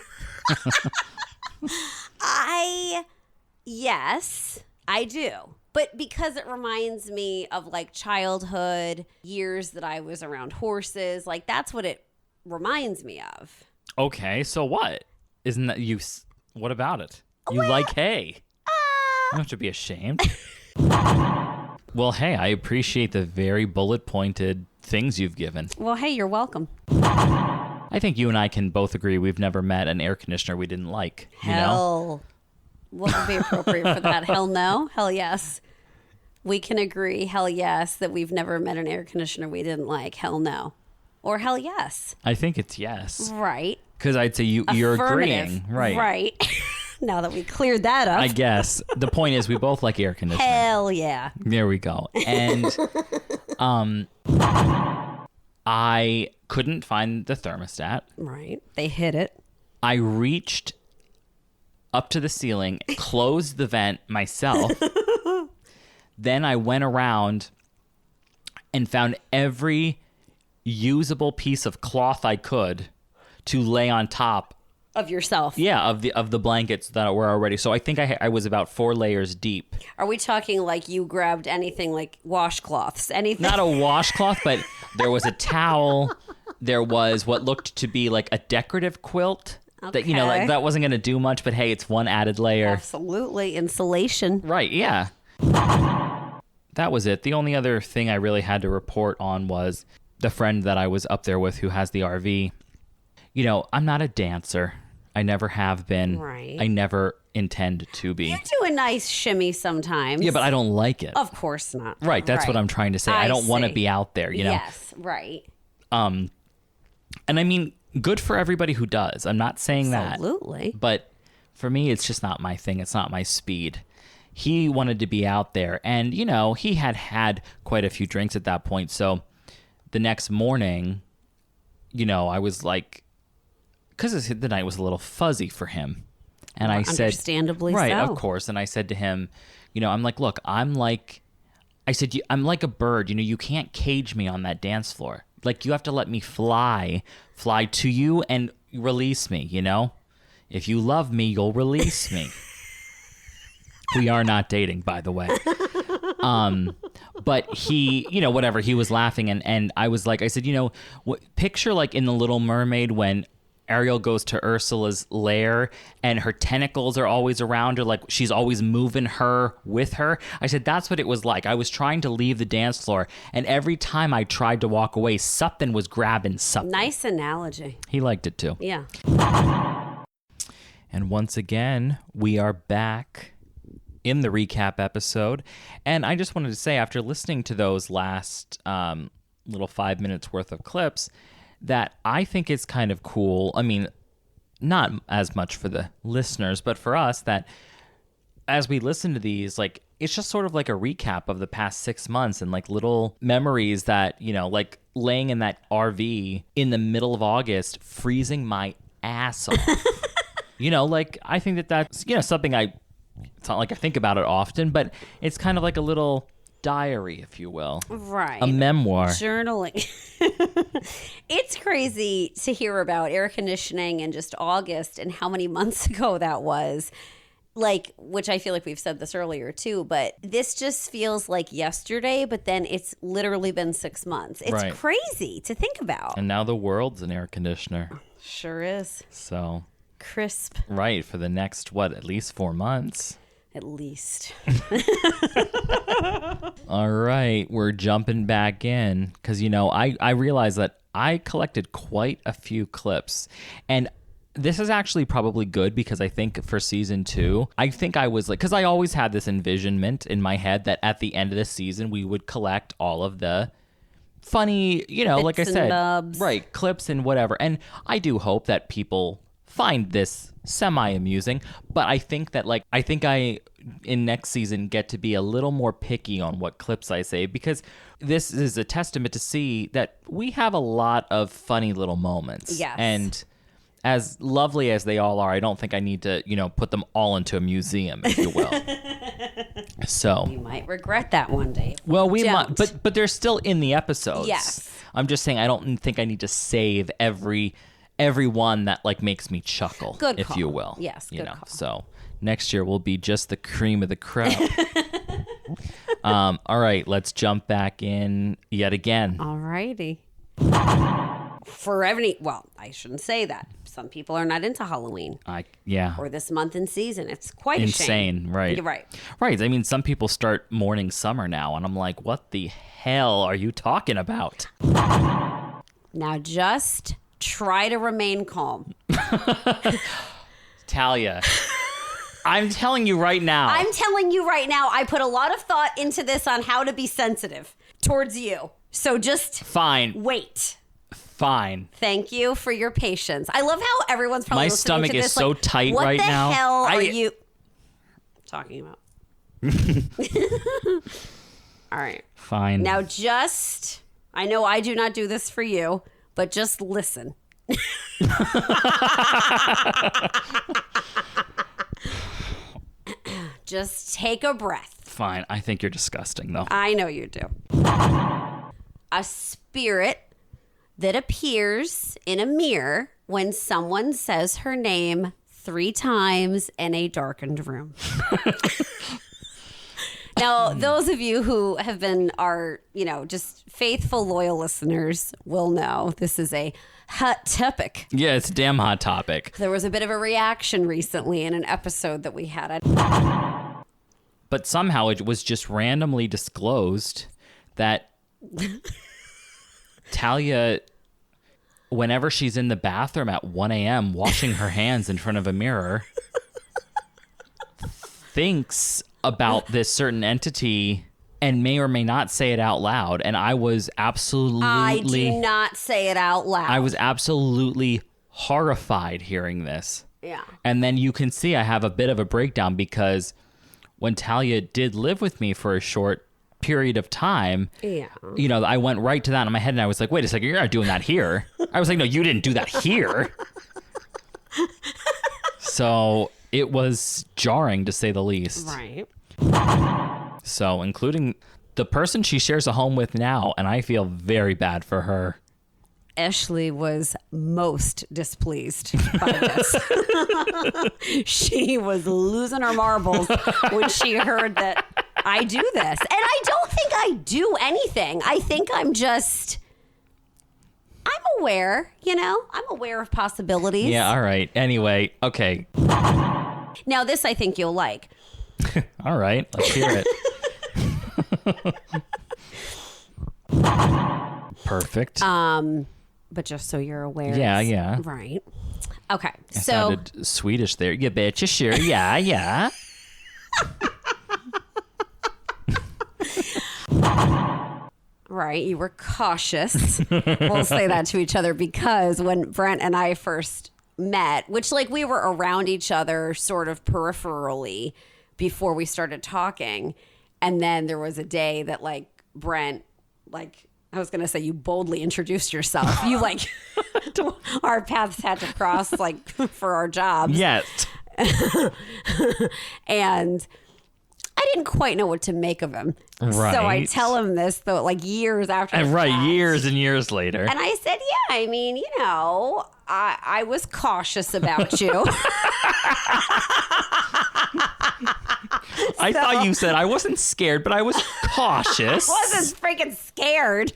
Speaker 2: Yes, I do. But because it reminds me of like childhood, years that I was around horses, like that's what it reminds me of.
Speaker 1: Okay, so what? Isn't that what about it? You like hay. You don't have to be ashamed. Well, hey, I appreciate the very bullet-pointed things you've given.
Speaker 2: Well, hey, you're welcome.
Speaker 1: I think you and I can both agree we've never met an air conditioner we didn't like.
Speaker 2: Hell. What would be appropriate for that? Hell no? Hell yes. We can agree, hell yes, that we've never met an air conditioner we didn't like. Hell no. Or hell yes.
Speaker 1: I think it's yes.
Speaker 2: Right.
Speaker 1: Because I'd say you're agreeing. Right.
Speaker 2: Right. Now that we cleared that up.
Speaker 1: I guess. The point is we both like air conditioning.
Speaker 2: Hell yeah.
Speaker 1: There we go. And I couldn't find the thermostat.
Speaker 2: Right. They hit it.
Speaker 1: I reached up to the ceiling, closed the vent myself. Then I went around and found every usable piece of cloth I could to lay on top
Speaker 2: of yourself.
Speaker 1: Yeah, of the blankets that were already. So I think I was about 4 layers deep.
Speaker 2: Are we talking like you grabbed anything like washcloths? Anything?
Speaker 1: Not a washcloth, but there was a towel. There was what looked to be like a decorative quilt.
Speaker 2: Okay.
Speaker 1: That, like that wasn't going to do much, but hey, it's one added layer.
Speaker 2: Absolutely. Insulation.
Speaker 1: Right, yeah. That was it. The only other thing I really had to report on was the friend that I was up there with who has the RV. I'm not a dancer. I never have been.
Speaker 2: Right.
Speaker 1: I never intend to be.
Speaker 2: You do a nice shimmy sometimes.
Speaker 1: Yeah, but I don't like it.
Speaker 2: Of course not.
Speaker 1: Right, that's what I'm trying to say. I don't want to be out there,
Speaker 2: Yes, right.
Speaker 1: And I mean, good for everybody who does. I'm not saying that.
Speaker 2: Absolutely.
Speaker 1: But for me, it's just not my thing. It's not my speed. He wanted to be out there, and he had quite a few drinks at that point. So the next morning, I was like, because the night was a little fuzzy for him, and I said,
Speaker 2: understandably
Speaker 1: right,
Speaker 2: so.
Speaker 1: of course. And I said to him, I'm like, look, I'm like a bird. You can't cage me on that dance floor. Like, you have to let me fly to you and release me. If you love me, you'll release me. We are not dating, by the way. But he, whatever, he was laughing. And I was like, I said, picture like in The Little Mermaid when Ariel goes to Ursula's lair and her tentacles are always around her, like she's always moving her with her. I said, that's what it was like. I was trying to leave the dance floor, and every time I tried to walk away, something was grabbing something.
Speaker 2: Nice analogy.
Speaker 1: He liked it too.
Speaker 2: Yeah.
Speaker 1: And once again, we are back in the recap episode. And I just wanted to say, after listening to those last little 5 minutes worth of clips, that I think it's kind of cool. I mean, not as much for the listeners, but for us, that as we listen to these, like, it's just sort of like a recap of the past 6 months and like little memories that, like laying in that RV in the middle of August, freezing my ass off. Like, I think that's, something it's not like I think about it often, but it's kind of like a little diary, if you will.
Speaker 2: Right.
Speaker 1: A memoir.
Speaker 2: Journaling. It's crazy to hear about air conditioning in just August and how many months ago that was. Like, which I feel like we've said this earlier too, but this just feels like yesterday, but then it's literally been 6 months. It's
Speaker 1: right.
Speaker 2: Crazy to think about.
Speaker 1: And now the world's an air conditioner.
Speaker 2: Sure is.
Speaker 1: So.
Speaker 2: Crisp.
Speaker 1: Right. For the next, at least 4 months.
Speaker 2: At least.
Speaker 1: All right. We're jumping back in because, I realized that I collected quite a few clips, and this is actually probably good because I think for season 2, I think I was like, because I always had this envisionment in my head that at the end of the season, we would collect all of the funny,
Speaker 2: Bits
Speaker 1: like I said,
Speaker 2: bubs.
Speaker 1: Right, clips and whatever. And I do hope that people find this semi-amusing, but I think that I in next season get to be a little more picky on what clips I say, because this is a testament to see that we have a lot of funny little moments.
Speaker 2: Yes.
Speaker 1: And as lovely as they all are, I don't think I need to, put them all into a museum, if you will. So
Speaker 2: You might regret that one day.
Speaker 1: well, we
Speaker 2: Don't.
Speaker 1: might, but they're still in the episodes.
Speaker 2: Yes.
Speaker 1: I'm just saying I don't think I need to save every one that like makes me chuckle,
Speaker 2: Good
Speaker 1: if
Speaker 2: call.
Speaker 1: you will.
Speaker 2: Yes, good call.
Speaker 1: So next year will be just the cream of the crop. All right, let's jump back in yet again.
Speaker 2: All righty. I shouldn't say that. Some people are not into Halloween. Or this month and season. It's quite
Speaker 1: insane, right?
Speaker 2: You're right.
Speaker 1: Right. I mean, some people start mourning summer now, and I'm like, what the hell are you talking about?
Speaker 2: Now just try to remain calm.
Speaker 1: Talia, I'm telling you right now.
Speaker 2: I put a lot of thought into this on how to be sensitive towards you. So just wait.
Speaker 1: Fine.
Speaker 2: Thank you for your patience. I love how everyone's probably listening to this.
Speaker 1: My stomach is so tight right now.
Speaker 2: What the hell are you talking about? All right.
Speaker 1: Fine.
Speaker 2: Now I know I do not do this for you, but just listen. Just take a breath.
Speaker 1: Fine. I think you're disgusting, though.
Speaker 2: I know you do. A spirit that appears in a mirror when someone says her name 3 times in a darkened room. Now, those of you who have been just faithful, loyal listeners will know this is a hot topic.
Speaker 1: Yeah, it's a damn hot topic.
Speaker 2: There was a bit of a reaction recently in an episode that we had.
Speaker 1: But somehow it was just randomly disclosed that Talia, whenever she's in the bathroom at 1 a.m. washing her hands in front of a mirror, thinks about this certain entity and may or may not say it out loud. And I was absolutely...
Speaker 2: I do not say it out loud.
Speaker 1: I was absolutely horrified hearing this.
Speaker 2: Yeah.
Speaker 1: And then you can see I have a bit of a breakdown because when Talia did live with me for a short period of time, I went right to that in my head and I was like, wait a second, you're not doing that here. I was like, no, you didn't do that here. So it was jarring to say the least.
Speaker 2: Right.
Speaker 1: So including the person she shares a home with now, and I feel very bad for her.
Speaker 2: Ashley was most displeased by this. She was losing her marbles when she heard that I do this. And I don't think I do anything. I think I'm aware, I'm aware of possibilities.
Speaker 1: Yeah, all right. Anyway, okay.
Speaker 2: Now this I think you'll like.
Speaker 1: All right, let's hear it. Perfect.
Speaker 2: But just so you're aware.
Speaker 1: Yeah.
Speaker 2: Right. Okay.
Speaker 1: I sounded Swedish there. You betcha, sure. Yeah.
Speaker 2: Right. You were cautious. We'll say that to each other because when Brent and I first met, which we were around each other sort of peripherally before we started talking. And then there was a day that Brent, I was going to say you boldly introduced yourself. You our paths had to cross for our jobs.
Speaker 1: Yes.
Speaker 2: And I didn't quite know what to make of him.
Speaker 1: Right.
Speaker 2: So I tell him this though, years after.
Speaker 1: Years and years later.
Speaker 2: And I said, yeah, I mean, I was cautious about you.
Speaker 1: I thought you said I wasn't scared, but I was cautious.
Speaker 2: I wasn't freaking scared.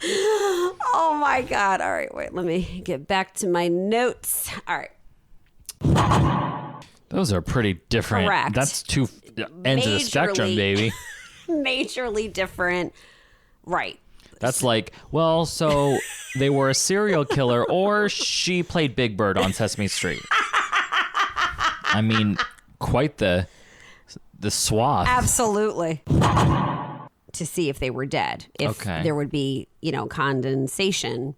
Speaker 2: Oh my God. All right, wait, let me get back to my notes. All right.
Speaker 1: Those are pretty different.
Speaker 2: Correct.
Speaker 1: That's two ends of the spectrum, baby.
Speaker 2: Majorly different. Right.
Speaker 1: That's so they were a serial killer or she played Big Bird on Sesame Street. I mean, quite the swath.
Speaker 2: Absolutely. To see if they were dead. If there would be, condensation.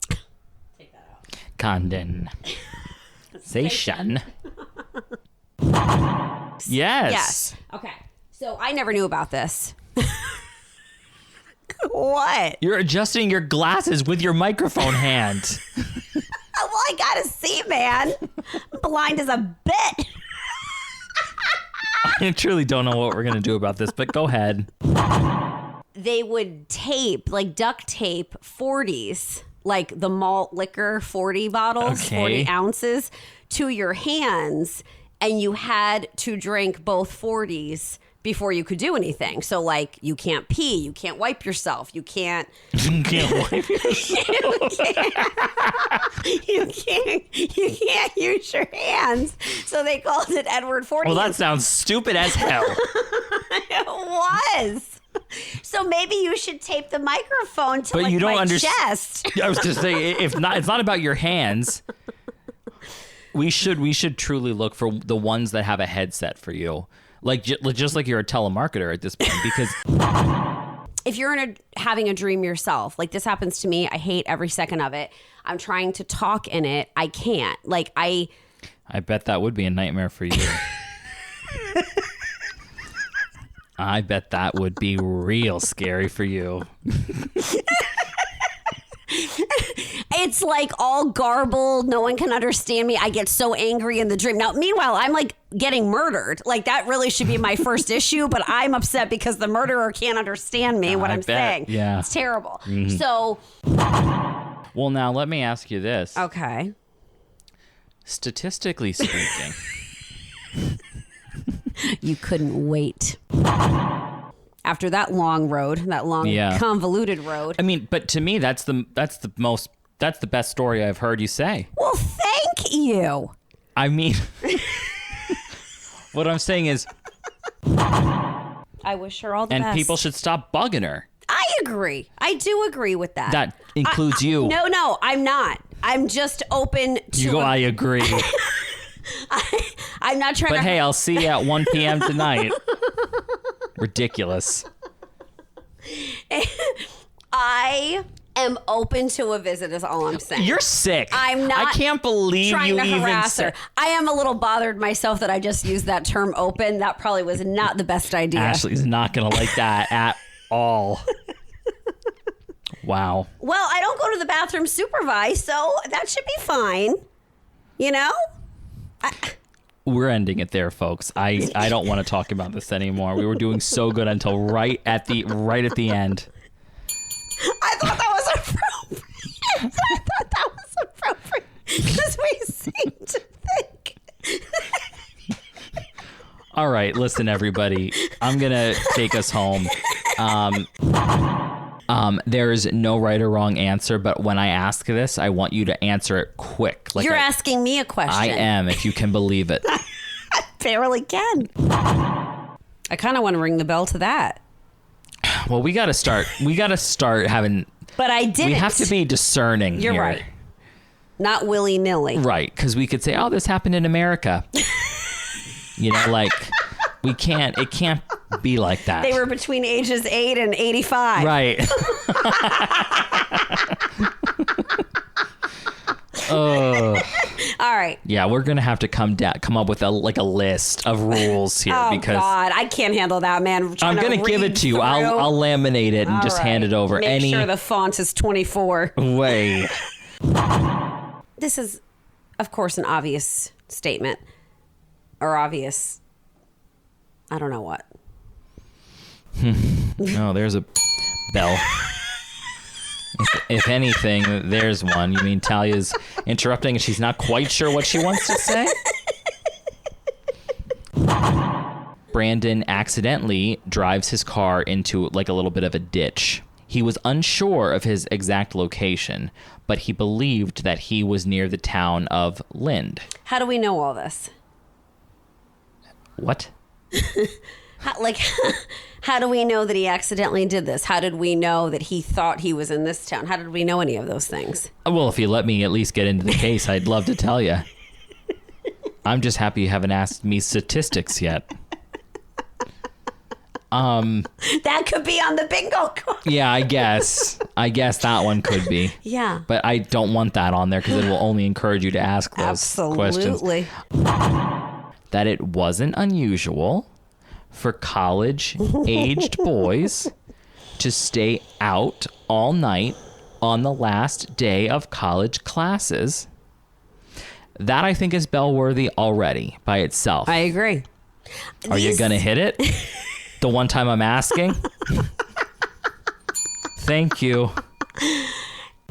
Speaker 2: Take that out.
Speaker 1: Condensation. Yes.
Speaker 2: Okay. So I never knew about this. What?
Speaker 1: You're adjusting your glasses with your microphone hand.
Speaker 2: Well, I gotta see, man. I'm blind as a bit.
Speaker 1: I truly don't know what we're going to do about this, but go ahead.
Speaker 2: They would tape, duct tape 40s, the malt liquor 40 bottles, 40 ounces, to your hands. And you had to drink both 40s before you could do anything. So like you can't pee, you can't wipe yourself, you can't
Speaker 1: You can't wipe yourself.
Speaker 2: you can't use your hands. So they called it Edward 40.
Speaker 1: Well, that sounds stupid as hell.
Speaker 2: It was. So maybe you should tape the microphone to like my chest.
Speaker 1: I was just saying, if not, it's not about your hands. We should truly look for the ones that have a headset for you. Like just like you're a telemarketer at this point, because
Speaker 2: if you're having a dream yourself, like this happens to me, I hate every second of it. I'm trying to talk in it, I can't. Like I
Speaker 1: bet that would be a nightmare for you. I bet that would be real scary for you.
Speaker 2: It's like all garbled. No one can understand me. I get so angry in the dream. Now, meanwhile, I'm like getting murdered. Like that really should be my first issue, but I'm upset because the murderer can't understand me, what I'm saying.
Speaker 1: Yeah.
Speaker 2: It's terrible. Mm-hmm. So.
Speaker 1: Well, now let me ask you this.
Speaker 2: Okay.
Speaker 1: Statistically speaking.
Speaker 2: You couldn't wait. After that long road, that long convoluted road.
Speaker 1: I mean, but to me, that's the best story I've heard you say.
Speaker 2: Well, thank you.
Speaker 1: I mean, what I'm saying is,
Speaker 2: I wish her all the best.
Speaker 1: And people should stop bugging her.
Speaker 2: I agree. I do agree with that.
Speaker 1: That includes you.
Speaker 2: No, I'm not. I'm just open to.
Speaker 1: You go, I agree.
Speaker 2: I'm not trying
Speaker 1: to. But hey, I'll see you at 1 p.m. tonight. Ridiculous.
Speaker 2: I am open to a visit is all I'm saying.
Speaker 1: You're sick.
Speaker 2: I'm not.
Speaker 1: I can't believe
Speaker 2: trying
Speaker 1: you
Speaker 2: to
Speaker 1: even
Speaker 2: harass
Speaker 1: said.
Speaker 2: her. I am a little bothered myself that I just used that term open. That probably was not the best idea.
Speaker 1: Ashley's not going to like that at all. Wow.
Speaker 2: Well, I don't go to the bathroom supervised, so that should be fine. You know?
Speaker 1: We're ending it there, folks. I don't want to talk about this anymore. We were doing so good until right at the end.
Speaker 2: I thought that was appropriate. Because we seem to think.
Speaker 1: All right, listen, everybody. I'm gonna take us home. There's no right or wrong answer, but when I ask this, I want you to answer it quick.
Speaker 2: You're asking me a question.
Speaker 1: I am, if you can believe it.
Speaker 2: I barely can. I kind of want to ring the bell to that.
Speaker 1: Well, we got to start having. But
Speaker 2: I didn't.
Speaker 1: We have to be discerning.
Speaker 2: You're
Speaker 1: here.
Speaker 2: right. Not willy-nilly.
Speaker 1: Right, because we could say, "Oh, this happened in America." You know, like it can't be like that.
Speaker 2: They were between ages 8 and 85.
Speaker 1: Right. Oh.
Speaker 2: All right.
Speaker 1: Yeah, we're gonna have to come up with a list of rules here because
Speaker 2: God, I can't handle that, man.
Speaker 1: I'm gonna give it to you. I'll laminate it and just hand it over.
Speaker 2: Make sure the font is 24.
Speaker 1: Way.
Speaker 2: This is, of course, an obvious statement, or obvious. I don't know what.
Speaker 1: Oh, there's a bell. If anything, there's one. You mean Talia's interrupting and she's not quite sure what she wants to say? Brandon accidentally drives his car into like a little bit of a ditch. He was unsure of his exact location, but he believed that he was near the town of Lind.
Speaker 2: How do we know all this?
Speaker 1: What?
Speaker 2: How do we know that he accidentally did this? How did we know that he thought he was in this town? How did we know any of those things?
Speaker 1: Well, if you let me at least get into the case, I'd love to tell you. I'm just happy you haven't asked me statistics yet.
Speaker 2: That could be on the bingo card.
Speaker 1: Yeah, I guess that one could be.
Speaker 2: Yeah.
Speaker 1: But I don't want that on there because it will only encourage you to ask those questions.
Speaker 2: Absolutely.
Speaker 1: That it wasn't unusual for college-aged boys to stay out all night on the last day of college classes. That, I think, is bell-worthy already by itself.
Speaker 2: I agree.
Speaker 1: Are you going to hit it? The one time I'm asking? Thank you.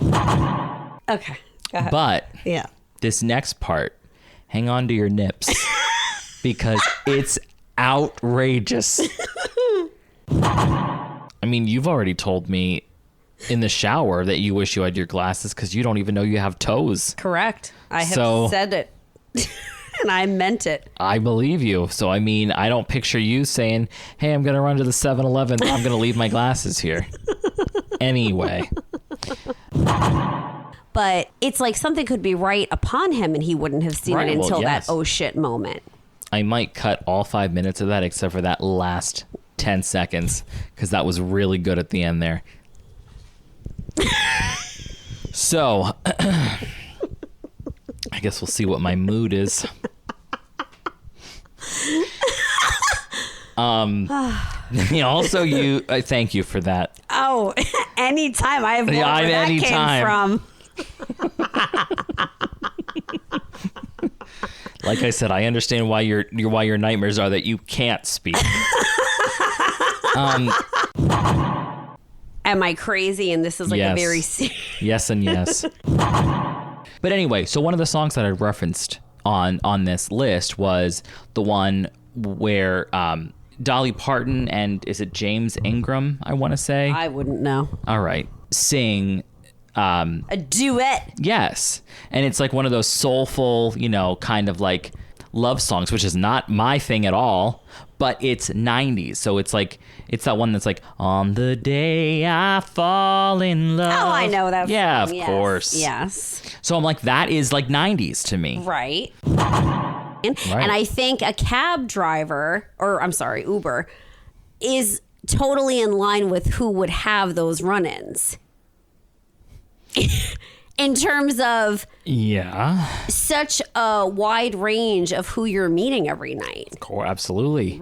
Speaker 2: Okay. Go ahead.
Speaker 1: But
Speaker 2: yeah,
Speaker 1: this next part, hang on to your nips because it's outrageous. I mean, you've already told me in the shower that you wish you had your glasses because you don't even know you have toes.
Speaker 2: Correct. I have said it. And I meant it.
Speaker 1: I believe you. So, I mean, I don't picture you saying, hey, I'm going to run to the 7-Eleven. I'm going to leave my glasses here. Anyway.
Speaker 2: But it's like something could be right upon him and he wouldn't have seen it until that oh shit moment.
Speaker 1: I might cut all 5 minutes of that except for that last 10 seconds because that was really good at the end there. So, I guess we'll see what my mood is. Also, thank you for that.
Speaker 2: Oh, anytime. I have where that came from.
Speaker 1: Like I said, I understand why your nightmares are that you can't speak. Am
Speaker 2: I crazy? And this is like a very
Speaker 1: yes and yes. But anyway, so one of the songs that I referenced on this list was the one where Dolly Parton and is it James Ingram, I want to say?
Speaker 2: I wouldn't know.
Speaker 1: All right. Sing
Speaker 2: a duet.
Speaker 1: Yes. And it's like one of those soulful, kind of like love songs, which is not my thing at all, but it's 90s. So it's like, it's that one that's like, on the day I fall in love.
Speaker 2: Oh, I know that.
Speaker 1: Yeah, of course.
Speaker 2: Yes.
Speaker 1: So I'm like, that is like 90s to me.
Speaker 2: Right. And I think a cab driver, or I'm sorry, Uber, is totally in line with who would have those run-ins. In terms of such a wide range of who you're meeting every night.
Speaker 1: Absolutely.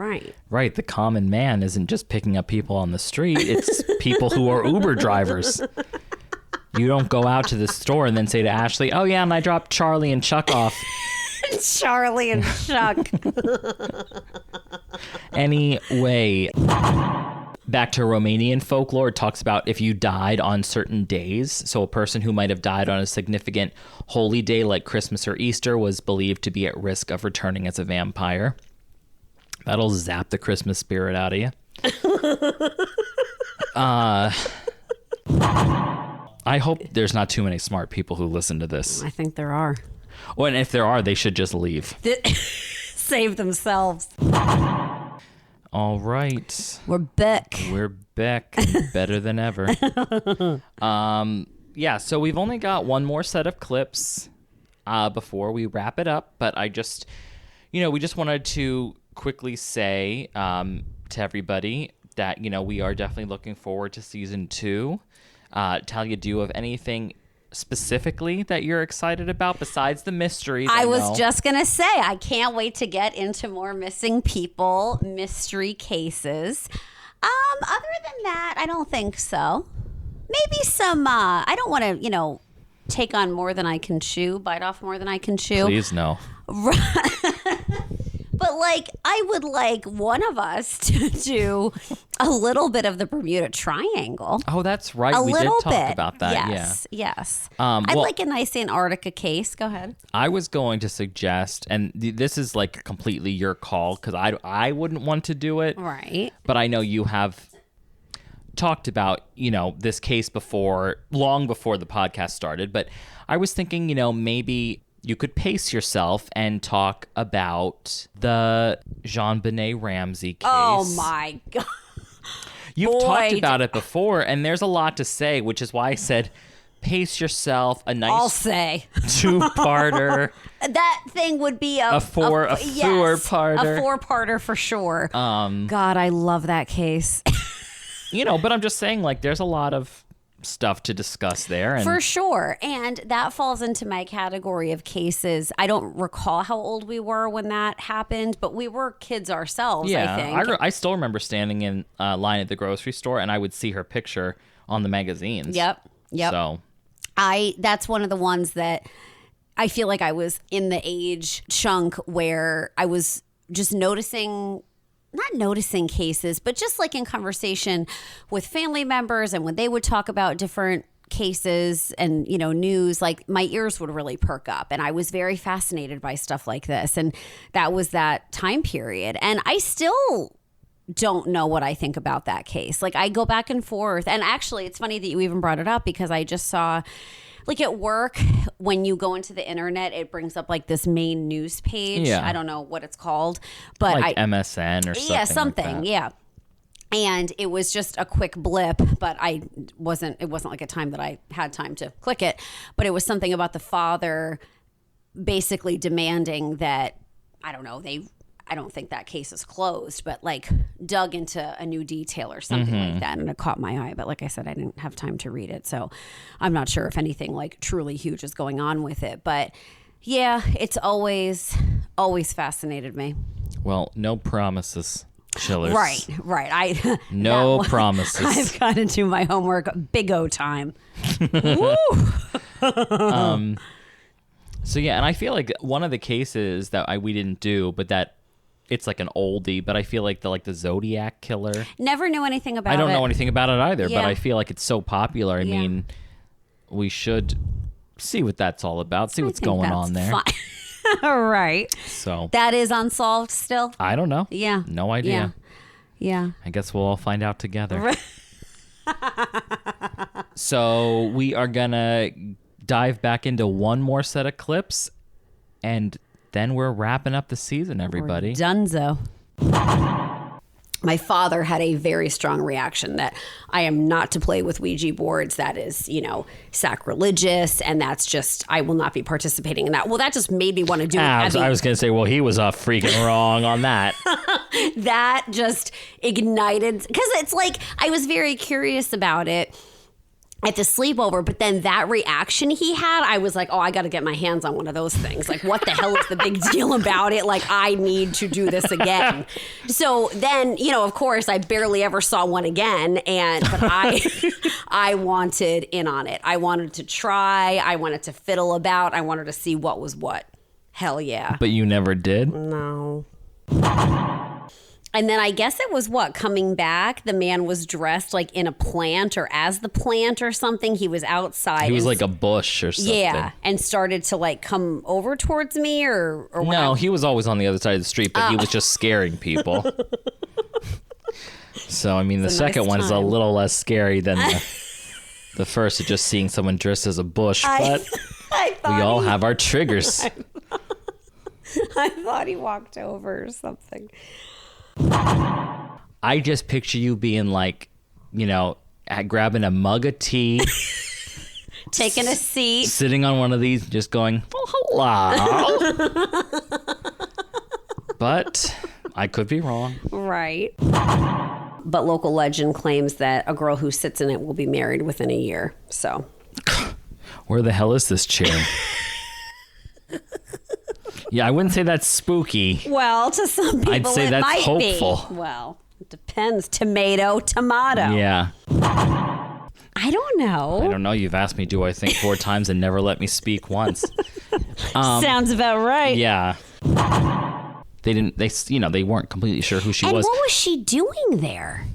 Speaker 1: Right. The common man isn't just picking up people on the street. It's people who are Uber drivers. You don't go out to the store and then say to Ashley, oh, yeah, and I dropped Charlie and Chuck off.
Speaker 2: Charlie and Chuck.
Speaker 1: Anyway, back to Romanian folklore, it talks about if you died on certain days. So a person who might have died on a significant holy day like Christmas or Easter was believed to be at risk of returning as a vampire. That'll zap the Christmas spirit out of you. I hope there's not too many smart people who listen to this.
Speaker 2: I think there are.
Speaker 1: Well, and if there are, they should just leave.
Speaker 2: Save themselves.
Speaker 1: All right.
Speaker 2: We're back.
Speaker 1: Better than ever. So we've only got one more set of clips before we wrap it up. But I just, we just wanted to quickly say to everybody that, we are definitely looking forward to season 2. Talia, do you have anything specifically that you're excited about besides the mysteries?
Speaker 2: I was just gonna say I can't wait to get into more missing people mystery cases. Other than that, I don't think so. Maybe some I don't want to take on more than I can chew, bite off more than I can chew.
Speaker 1: Please no.
Speaker 2: But I would like one of us to do a little bit of the Bermuda Triangle.
Speaker 1: Oh, that's right. We did talk about that.
Speaker 2: Yes. I'd like a nice Antarctica case. Go ahead.
Speaker 1: I was going to suggest, and this is like completely your call because I wouldn't want to do it.
Speaker 2: Right.
Speaker 1: But I know you have talked about, this case before, long before the podcast started. But I was thinking, maybe you could pace yourself and talk about the JonBenet Ramsey case.
Speaker 2: Oh, my God.
Speaker 1: You've talked about it before, and there's a lot to say, which is why I said pace yourself. A nice
Speaker 2: I'll say
Speaker 1: 2-parter.
Speaker 2: That thing would be a
Speaker 1: four-parter.
Speaker 2: A 4-parter for sure. God, I love that case.
Speaker 1: But I'm just saying, there's a lot of stuff to discuss there. And
Speaker 2: for sure. And that falls into my category of cases. I don't recall how old we were when that happened, but we were kids ourselves, I think.
Speaker 1: I still remember standing in line at the grocery store and I would see her picture on the magazines.
Speaker 2: Yep.
Speaker 1: So
Speaker 2: that's one of the ones that I feel like I was in the age chunk where I was just not noticing cases, but just in conversation with family members and when they would talk about different cases and, news, like my ears would really perk up. And I was very fascinated by stuff like this. And that was that time period. And I still don't know what I think about that case. Like I go back and forth. And actually, it's funny that you even brought it up because I just saw, like at work, when you go into the internet, it brings up like this main news page.
Speaker 1: Yeah.
Speaker 2: I don't know what it's called, but
Speaker 1: like MSN or something.
Speaker 2: Yeah, something.
Speaker 1: Like that.
Speaker 2: Yeah. And it was just a quick blip, but it wasn't like a time that I had time to click it. But it was something about the father basically demanding that, I don't know, I don't think that case is closed, but like dug into a new detail or something like that. And it caught my eye. But like I said, I didn't have time to read it. So I'm not sure if anything like truly huge is going on with it. But yeah, it's always fascinated me.
Speaker 1: Well, no promises. Chillers.
Speaker 2: Right.
Speaker 1: No promises.
Speaker 2: I've got to do my homework big O time.
Speaker 1: So yeah, and I feel like one of the cases that we didn't do, but that it's like an oldie, but I feel like the Zodiac killer.
Speaker 2: Never knew anything about it.
Speaker 1: I don't know anything about it either,
Speaker 2: Yeah.
Speaker 1: but I feel like it's so popular. I mean, we should see what that's all about, see what's going on there.
Speaker 2: All right.
Speaker 1: So
Speaker 2: that is unsolved still?
Speaker 1: I don't know.
Speaker 2: Yeah.
Speaker 1: No idea.
Speaker 2: Yeah.
Speaker 1: I guess we'll all find out together. So we are going to dive back into one more set of clips, and then we're wrapping up the season, everybody.
Speaker 2: We're donezo. My father had a very strong reaction that I am not to play with Ouija boards. That is, sacrilegious. And that's just, I will not be participating in that. Well, that just made me want to do it.
Speaker 1: I was going to say, well, he was freaking wrong on that.
Speaker 2: That just ignited, because it's like, I was very curious about it at the sleepover, but then that reaction he had, I was like, oh, I got to get my hands on one of those things. Like, what the hell is the big deal about it? Like, I need to do this again. So then, of course, I barely ever saw one again. But I wanted in on it. I wanted to try. I wanted to fiddle about. I wanted to see what was what. Hell yeah.
Speaker 1: But you never did?
Speaker 2: No. And then I guess it was coming back, the man was dressed like in a plant or as the plant or something. He was outside.
Speaker 1: He was like a bush or something.
Speaker 2: Yeah, and started to like come over towards me or
Speaker 1: no, he was always on the other side of the street, but he was just scaring people. So, I mean, the second one is a little less scary than the first of just seeing someone dressed as a bush, but we all have our triggers.
Speaker 2: I thought he walked over or something.
Speaker 1: I just picture you being like, grabbing a mug of tea,
Speaker 2: taking a seat,
Speaker 1: sitting on one of these, just going, oh, hello. But I could be wrong.
Speaker 2: Right. But local legend claims that a girl who sits in it will be married within a year. So,
Speaker 1: where the hell is this chair? Yeah, I wouldn't say that's spooky.
Speaker 2: Well, to some people,
Speaker 1: I'd say
Speaker 2: it
Speaker 1: that's
Speaker 2: might
Speaker 1: hopeful.
Speaker 2: Be. Well, it depends. Tomato.
Speaker 1: Yeah.
Speaker 2: I don't know.
Speaker 1: I don't know. You've asked me, do I think 4 times and never let me speak once.
Speaker 2: Sounds about right.
Speaker 1: Yeah. They weren't completely sure who she was.
Speaker 2: And what was she doing there?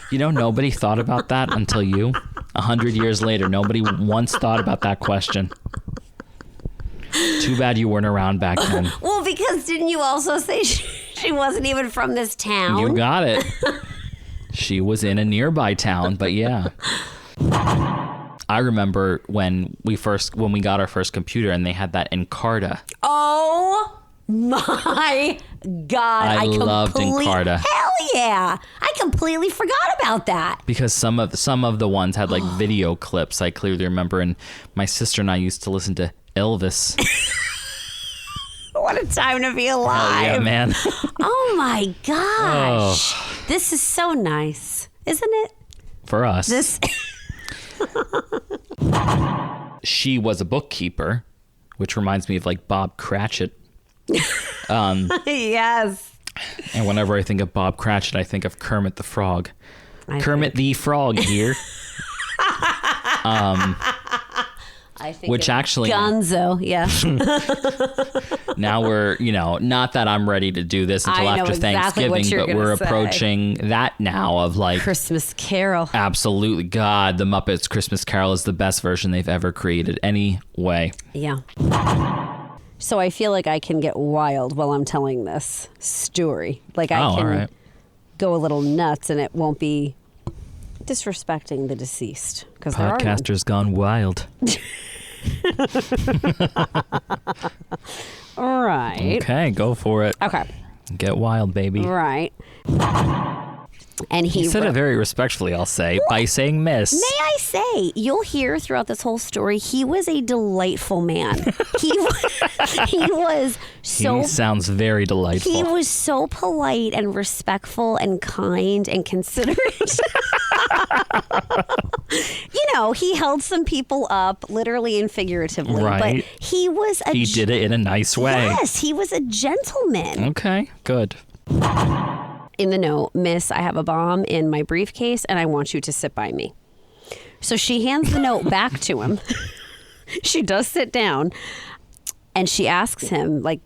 Speaker 1: Nobody thought about that until you. 100 years later, nobody once thought about that question. Too bad you weren't around back then.
Speaker 2: Well, because didn't you also say she wasn't even from this town?
Speaker 1: You got it. She was in a nearby town, but yeah. I remember when we got our first computer and they had that Encarta.
Speaker 2: Oh my God.
Speaker 1: I loved Encarta.
Speaker 2: Hell yeah. I completely forgot about that.
Speaker 1: Because some of the ones had like video clips, I clearly remember, and my sister and I used to listen to Elvis.
Speaker 2: What a time to be alive.
Speaker 1: Oh, yeah, man.
Speaker 2: Oh my gosh. Oh. This is so nice, isn't it?
Speaker 1: For us. She was a bookkeeper, which reminds me of like Bob Cratchit.
Speaker 2: Yes.
Speaker 1: And whenever I think of Bob Cratchit, I think of Kermit the Frog. Kermit the Frog here.
Speaker 2: I think
Speaker 1: Which actually
Speaker 2: Gonzo, yeah.
Speaker 1: now we're, not that I'm ready to do this until after Thanksgiving, but we're approaching that now of like
Speaker 2: Christmas Carol.
Speaker 1: Absolutely. God, the Muppets Christmas Carol is the best version they've ever created. Anyway.
Speaker 2: Yeah. So I feel like I can get wild while I'm telling this story. Like I can go a little nuts and it won't be disrespecting the deceased. Because
Speaker 1: Podcasters gone wild.
Speaker 2: All right.
Speaker 1: Okay, go for it.
Speaker 2: Okay.
Speaker 1: Get wild, baby.
Speaker 2: Right. And he
Speaker 1: said it very respectfully, I'll say, by saying miss.
Speaker 2: May I say, you'll hear throughout this whole story, he was a delightful man. He was so...
Speaker 1: He sounds very delightful.
Speaker 2: He was so polite and respectful and kind and considerate. He held some people up, literally and figuratively.
Speaker 1: Right.
Speaker 2: But he was
Speaker 1: He did it in a nice way.
Speaker 2: Yes, he was a gentleman.
Speaker 1: Okay, good.
Speaker 2: In the note, Miss, I have a bomb in my briefcase and I want you to sit by me. So she hands the note back to him. She does sit down and she asks him, like,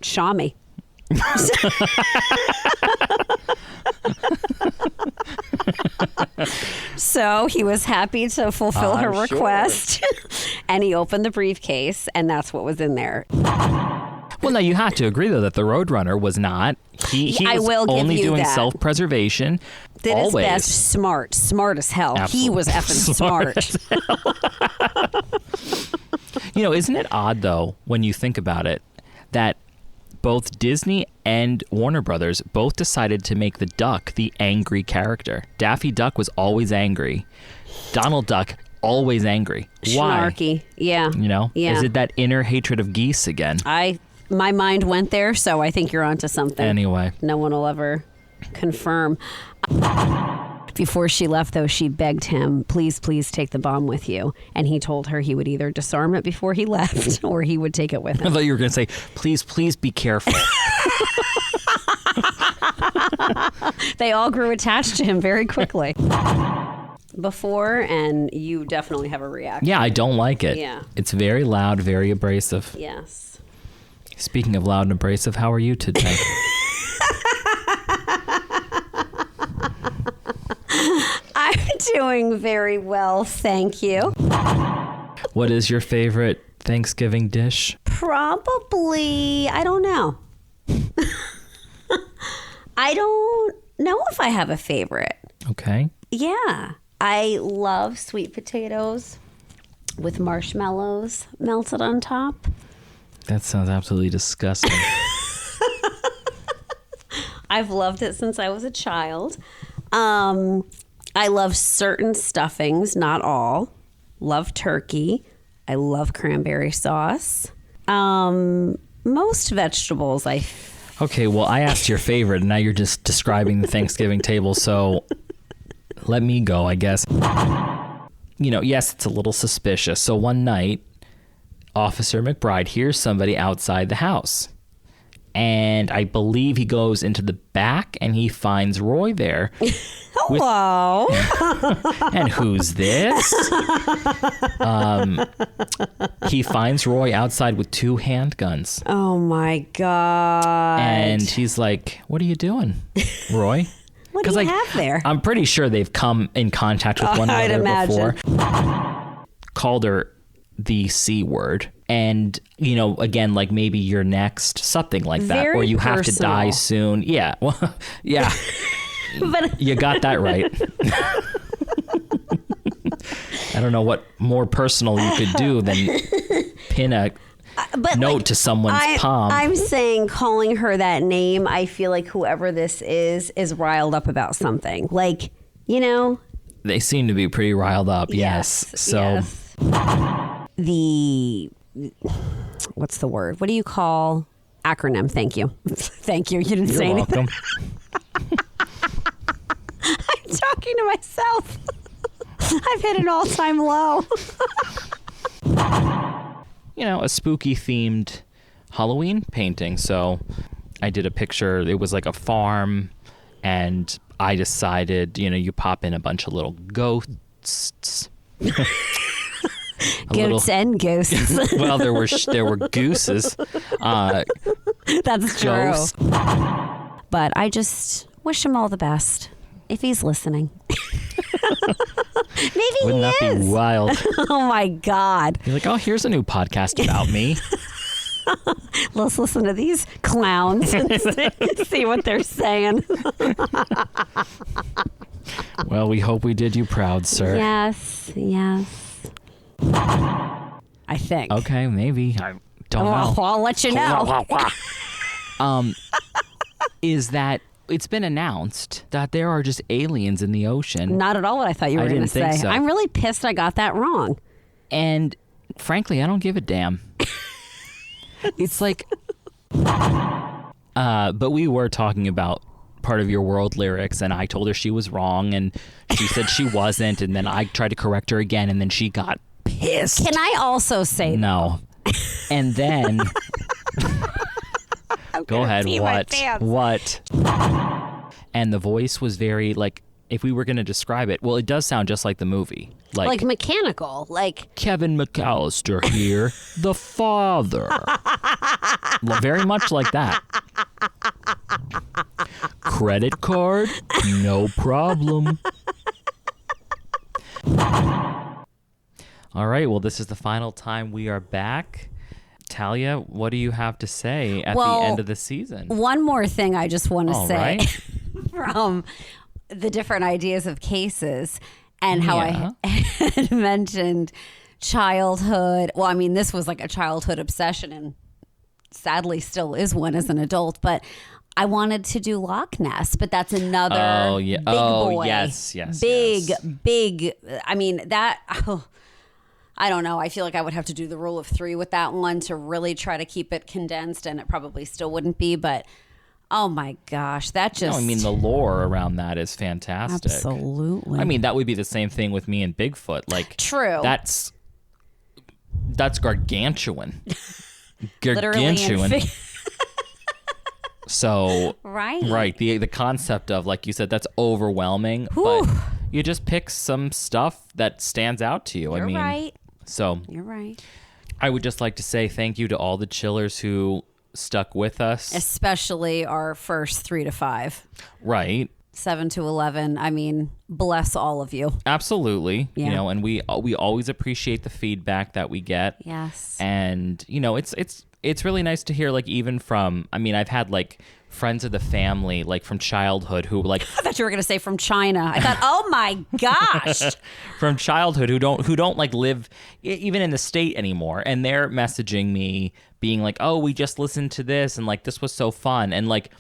Speaker 2: shaw me. So he was happy to fulfill her request. And he opened the briefcase and that's what was in there.
Speaker 1: Well, no, you have to agree, though, that the Roadrunner was not. He was only doing self-preservation.
Speaker 2: Did his best. Smart as hell. Absolutely. He was effing smart.
Speaker 1: Isn't it odd, though, when you think about it, that both Disney and Warner Brothers both decided to make the duck the angry character. Daffy Duck was always angry. Donald Duck, always angry. Why?
Speaker 2: Snarky. Yeah. Yeah.
Speaker 1: Is it that inner hatred of geese again?
Speaker 2: My mind went there, so I think you're onto something.
Speaker 1: Anyway.
Speaker 2: No one will ever confirm. Before she left, though, she begged him, please take the bomb with you. And he told her he would either disarm it before he left or he would take it with him.
Speaker 1: I thought you were going to say, please be careful.
Speaker 2: They all grew attached to him very quickly. Before, and you definitely have a reaction.
Speaker 1: Yeah, I don't like it.
Speaker 2: Yeah.
Speaker 1: It's very loud, very abrasive.
Speaker 2: Yes.
Speaker 1: Speaking of loud and abrasive, how are you today?
Speaker 2: I'm doing very well, thank you.
Speaker 1: What is your favorite Thanksgiving dish?
Speaker 2: Probably, I don't know. I don't know if I have a favorite.
Speaker 1: Okay.
Speaker 2: Yeah. I love sweet potatoes with marshmallows melted on top.
Speaker 1: That sounds absolutely disgusting.
Speaker 2: I've loved it since I was a child. I love certain stuffings, not all. Love turkey. I love cranberry sauce. Most vegetables,
Speaker 1: Okay, well, I asked your favorite, and now you're just describing the Thanksgiving table, so let me go, I guess. Yes, it's a little suspicious. So one night, Officer McBride hears somebody outside the house. And I believe he goes into the back and he finds Roy there.
Speaker 2: Hello.
Speaker 1: And who's this? He finds Roy outside with 2 handguns.
Speaker 2: Oh my God.
Speaker 1: And he's like, what are you doing, Roy?
Speaker 2: What do you have there?
Speaker 1: I'm pretty sure they've come in contact with one another before. Called her the C word. And, again, like maybe you're next, something like that.
Speaker 2: Very
Speaker 1: or you
Speaker 2: personal.
Speaker 1: have to die soon. Yeah. Well, yeah.
Speaker 2: But
Speaker 1: you got that right. I don't know what more personal you could do than pin a note to someone's palm.
Speaker 2: I'm saying calling her that name, I feel like whoever this is riled up about something. Like,
Speaker 1: They seem to be pretty riled up, yes. So
Speaker 2: what's the word? What do you call acronym? Thank you. Thank you. You didn't say anything. I'm talking to myself. I've hit an all-time low.
Speaker 1: A spooky themed Halloween painting. So I did a picture. It was like a farm, and I decided, you pop in a bunch of little ghosts.
Speaker 2: Goats and ghosts.
Speaker 1: Well, there were gooses.
Speaker 2: That's
Speaker 1: ghosts.
Speaker 2: true. But I just wish him all the best if he's listening. Maybe
Speaker 1: Wouldn't that be wild?
Speaker 2: Oh my God.
Speaker 1: You're like, oh, here's a new podcast about me.
Speaker 2: Let's listen to these clowns and see what they're saying.
Speaker 1: Well, we hope we did you proud, sir.
Speaker 2: Yes. I think.
Speaker 1: Okay, maybe. I don't know.
Speaker 2: I'll let you know.
Speaker 1: Is that it's been announced that there are just aliens in the ocean.
Speaker 2: Not at all what I thought you were going to say.
Speaker 1: So.
Speaker 2: I'm really pissed I got that wrong.
Speaker 1: And frankly, I don't give a damn. It's like, but we were talking about Part of Your World lyrics, and I told her she was wrong, and she said she wasn't, and then I tried to correct her again, and then she got pissed.
Speaker 2: Can I also say
Speaker 1: no? And then go ahead. What? And the voice was very like, if we were going to describe it, well, it does sound just like the movie,
Speaker 2: like mechanical, like
Speaker 1: Kevin McAllister here, the father, very much like that. Credit card, no problem. All right, well, this is the final time we are back. Talia, what do you have to say at the end of the season?
Speaker 2: One more thing I just want to say
Speaker 1: right.
Speaker 2: from the different ideas of cases and how I had mentioned childhood. Well, I mean, this was like a childhood obsession and sadly still is one as an adult, but I wanted to do Loch Ness, but that's another big boy.
Speaker 1: Yes.
Speaker 2: Big. I mean, that... I don't know. I feel like I would have to do the rule of 3 with that one to really try to keep it condensed, and it probably still wouldn't be, but oh my gosh, that just...
Speaker 1: No, I mean, the lore around that is fantastic.
Speaker 2: Absolutely.
Speaker 1: I mean, that would be the same thing with me and Bigfoot. Like,
Speaker 2: true.
Speaker 1: That's gargantuan.
Speaker 2: Literally
Speaker 1: So,
Speaker 2: right.
Speaker 1: The concept of, like you said, that's overwhelming,
Speaker 2: Whew.
Speaker 1: but you just pick some stuff that stands out to you.
Speaker 2: You're right.
Speaker 1: So
Speaker 2: you're right.
Speaker 1: I would just like to say thank you to all the chillers who stuck with us.
Speaker 2: Especially our first 3 to 5.
Speaker 1: Right.
Speaker 2: 7 to 11. I mean, bless all of you.
Speaker 1: Absolutely.
Speaker 2: Yeah.
Speaker 1: You know, and we always appreciate the feedback that we get.
Speaker 2: Yes.
Speaker 1: And, you know, it's really nice to hear, like, even from, I mean, I've had, like, friends of the family, like, from childhood who, like...
Speaker 2: I thought you were going to say from China. I thought, oh, my gosh.
Speaker 1: From childhood who don't, like, live even in the state anymore. And they're messaging me being like, oh, we just listened to this, and, like, this was so fun. And, like,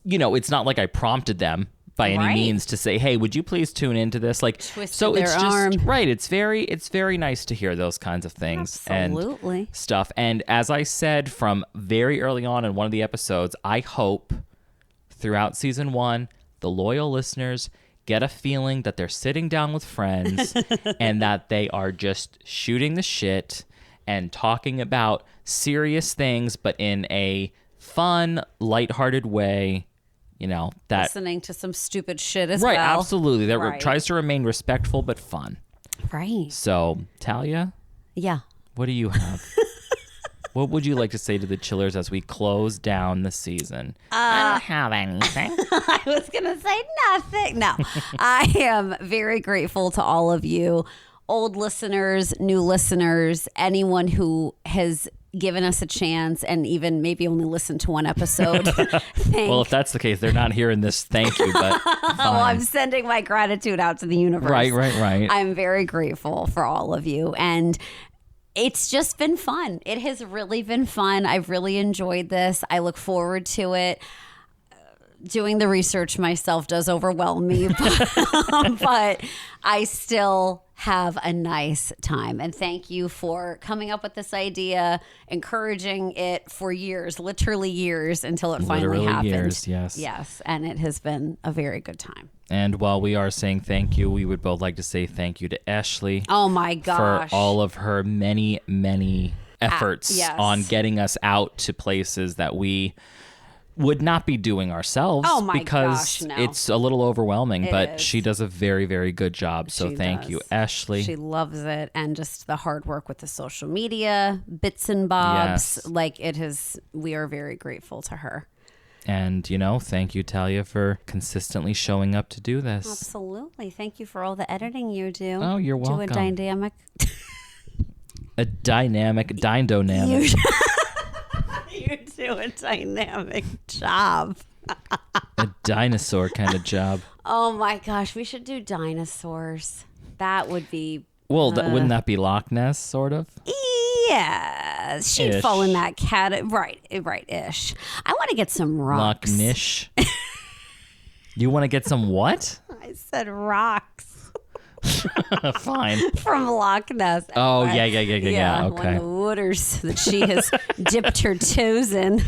Speaker 1: you know, it's not like I prompted them by any means to say, hey, would you please tune into this? Like,
Speaker 2: Twisted their arm.
Speaker 1: Right. It's very nice to hear those kinds of things.
Speaker 2: Absolutely.
Speaker 1: And stuff. And as I said from very early on in one of the episodes, I hope throughout season 1, the loyal listeners get a feeling that they're sitting down with friends and that they are just shooting the shit and talking about serious things, but in a fun, lighthearted way. You know, that
Speaker 2: listening to some stupid shit as well.
Speaker 1: Right, absolutely. That tries to remain respectful but fun.
Speaker 2: Right.
Speaker 1: So, Talia?
Speaker 2: Yeah.
Speaker 1: What do you have? What would you like to say to the chillers as we close down the season? I don't have anything.
Speaker 2: I was going to say nothing. No. I am very grateful to all of you, old listeners, new listeners, anyone who has given us a chance and even maybe only listened to one episode.
Speaker 1: Well, if that's the case, they're not hearing this thank you, but
Speaker 2: well, I'm sending my gratitude out to the universe.
Speaker 1: Right.
Speaker 2: I'm very grateful for all of you, and it's just been fun. It has really been fun. I've really enjoyed this. I look forward to it. Doing the research myself does overwhelm me, but I still have a nice time. And thank you for coming up with this idea, encouraging it for years, literally years, until it finally happened.
Speaker 1: Years, yes.
Speaker 2: Yes, and it has been a very good time.
Speaker 1: And while we are saying thank you, we would both like to say thank you to Ashley.
Speaker 2: Oh my gosh.
Speaker 1: For all of her many efforts
Speaker 2: yes.
Speaker 1: on getting us out to places that we would not be doing ourselves because
Speaker 2: no.
Speaker 1: it's a little overwhelming, but
Speaker 2: is.
Speaker 1: she does a very, very good job. So thank you, Ashley.
Speaker 2: She loves it. And just the hard work with the social media, bits and bobs. Yes. We are very grateful to her.
Speaker 1: And, thank you, Talia, for consistently showing up to do this.
Speaker 2: Absolutely. Thank you for all the editing you do.
Speaker 1: Oh, you're welcome.
Speaker 2: A dynamic.
Speaker 1: Dynamic.
Speaker 2: You do a dynamic job.
Speaker 1: A dinosaur kind of job.
Speaker 2: Oh, my gosh. We should do dinosaurs. That would be...
Speaker 1: Well, wouldn't that be Loch Ness, sort of?
Speaker 2: Yeah, she'd fall in that right-ish. I want to get some rocks.
Speaker 1: Loch Ness. You want to get some what?
Speaker 2: I said rocks.
Speaker 1: Fine.
Speaker 2: From Loch Ness.
Speaker 1: Oh, yeah. Okay.
Speaker 2: One of the waters that she has dipped her toes in.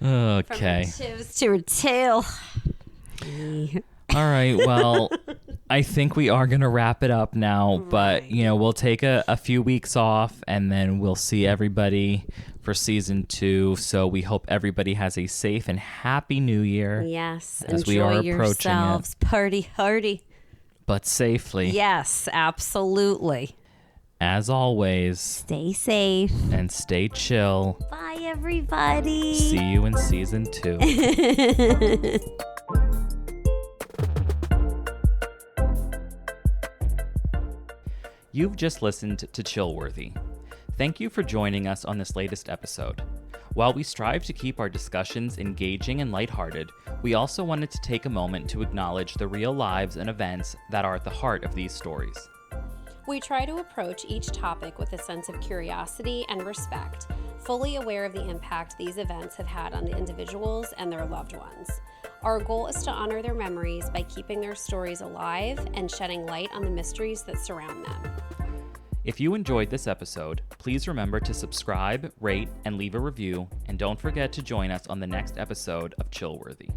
Speaker 1: Okay.
Speaker 2: From her toes to her tail.
Speaker 1: All right, well, I think we are going to wrap it up now, but, we'll take a few weeks off, and then we'll see everybody for season 2. So we hope everybody has a safe and happy New Year.
Speaker 2: Yes,
Speaker 1: as
Speaker 2: enjoy
Speaker 1: we are approaching
Speaker 2: yourselves.
Speaker 1: it.
Speaker 2: Party hardy.
Speaker 1: But safely.
Speaker 2: Yes, absolutely.
Speaker 1: As always.
Speaker 2: Stay safe.
Speaker 1: And stay chill.
Speaker 2: Bye, everybody.
Speaker 1: See you in season 2. You've just listened to Chillworthy. Thank you for joining us on this latest episode. While we strive to keep our discussions engaging and lighthearted, we also wanted to take a moment to acknowledge the real lives and events that are at the heart of these stories.
Speaker 2: We try to approach each topic with a sense of curiosity and respect, fully aware of the impact these events have had on the individuals and their loved ones. Our goal is to honor their memories by keeping their stories alive and shedding light on the mysteries that surround them.
Speaker 1: If you enjoyed this episode, please remember to subscribe, rate, and leave a review, and don't forget to join us on the next episode of Chillworthy.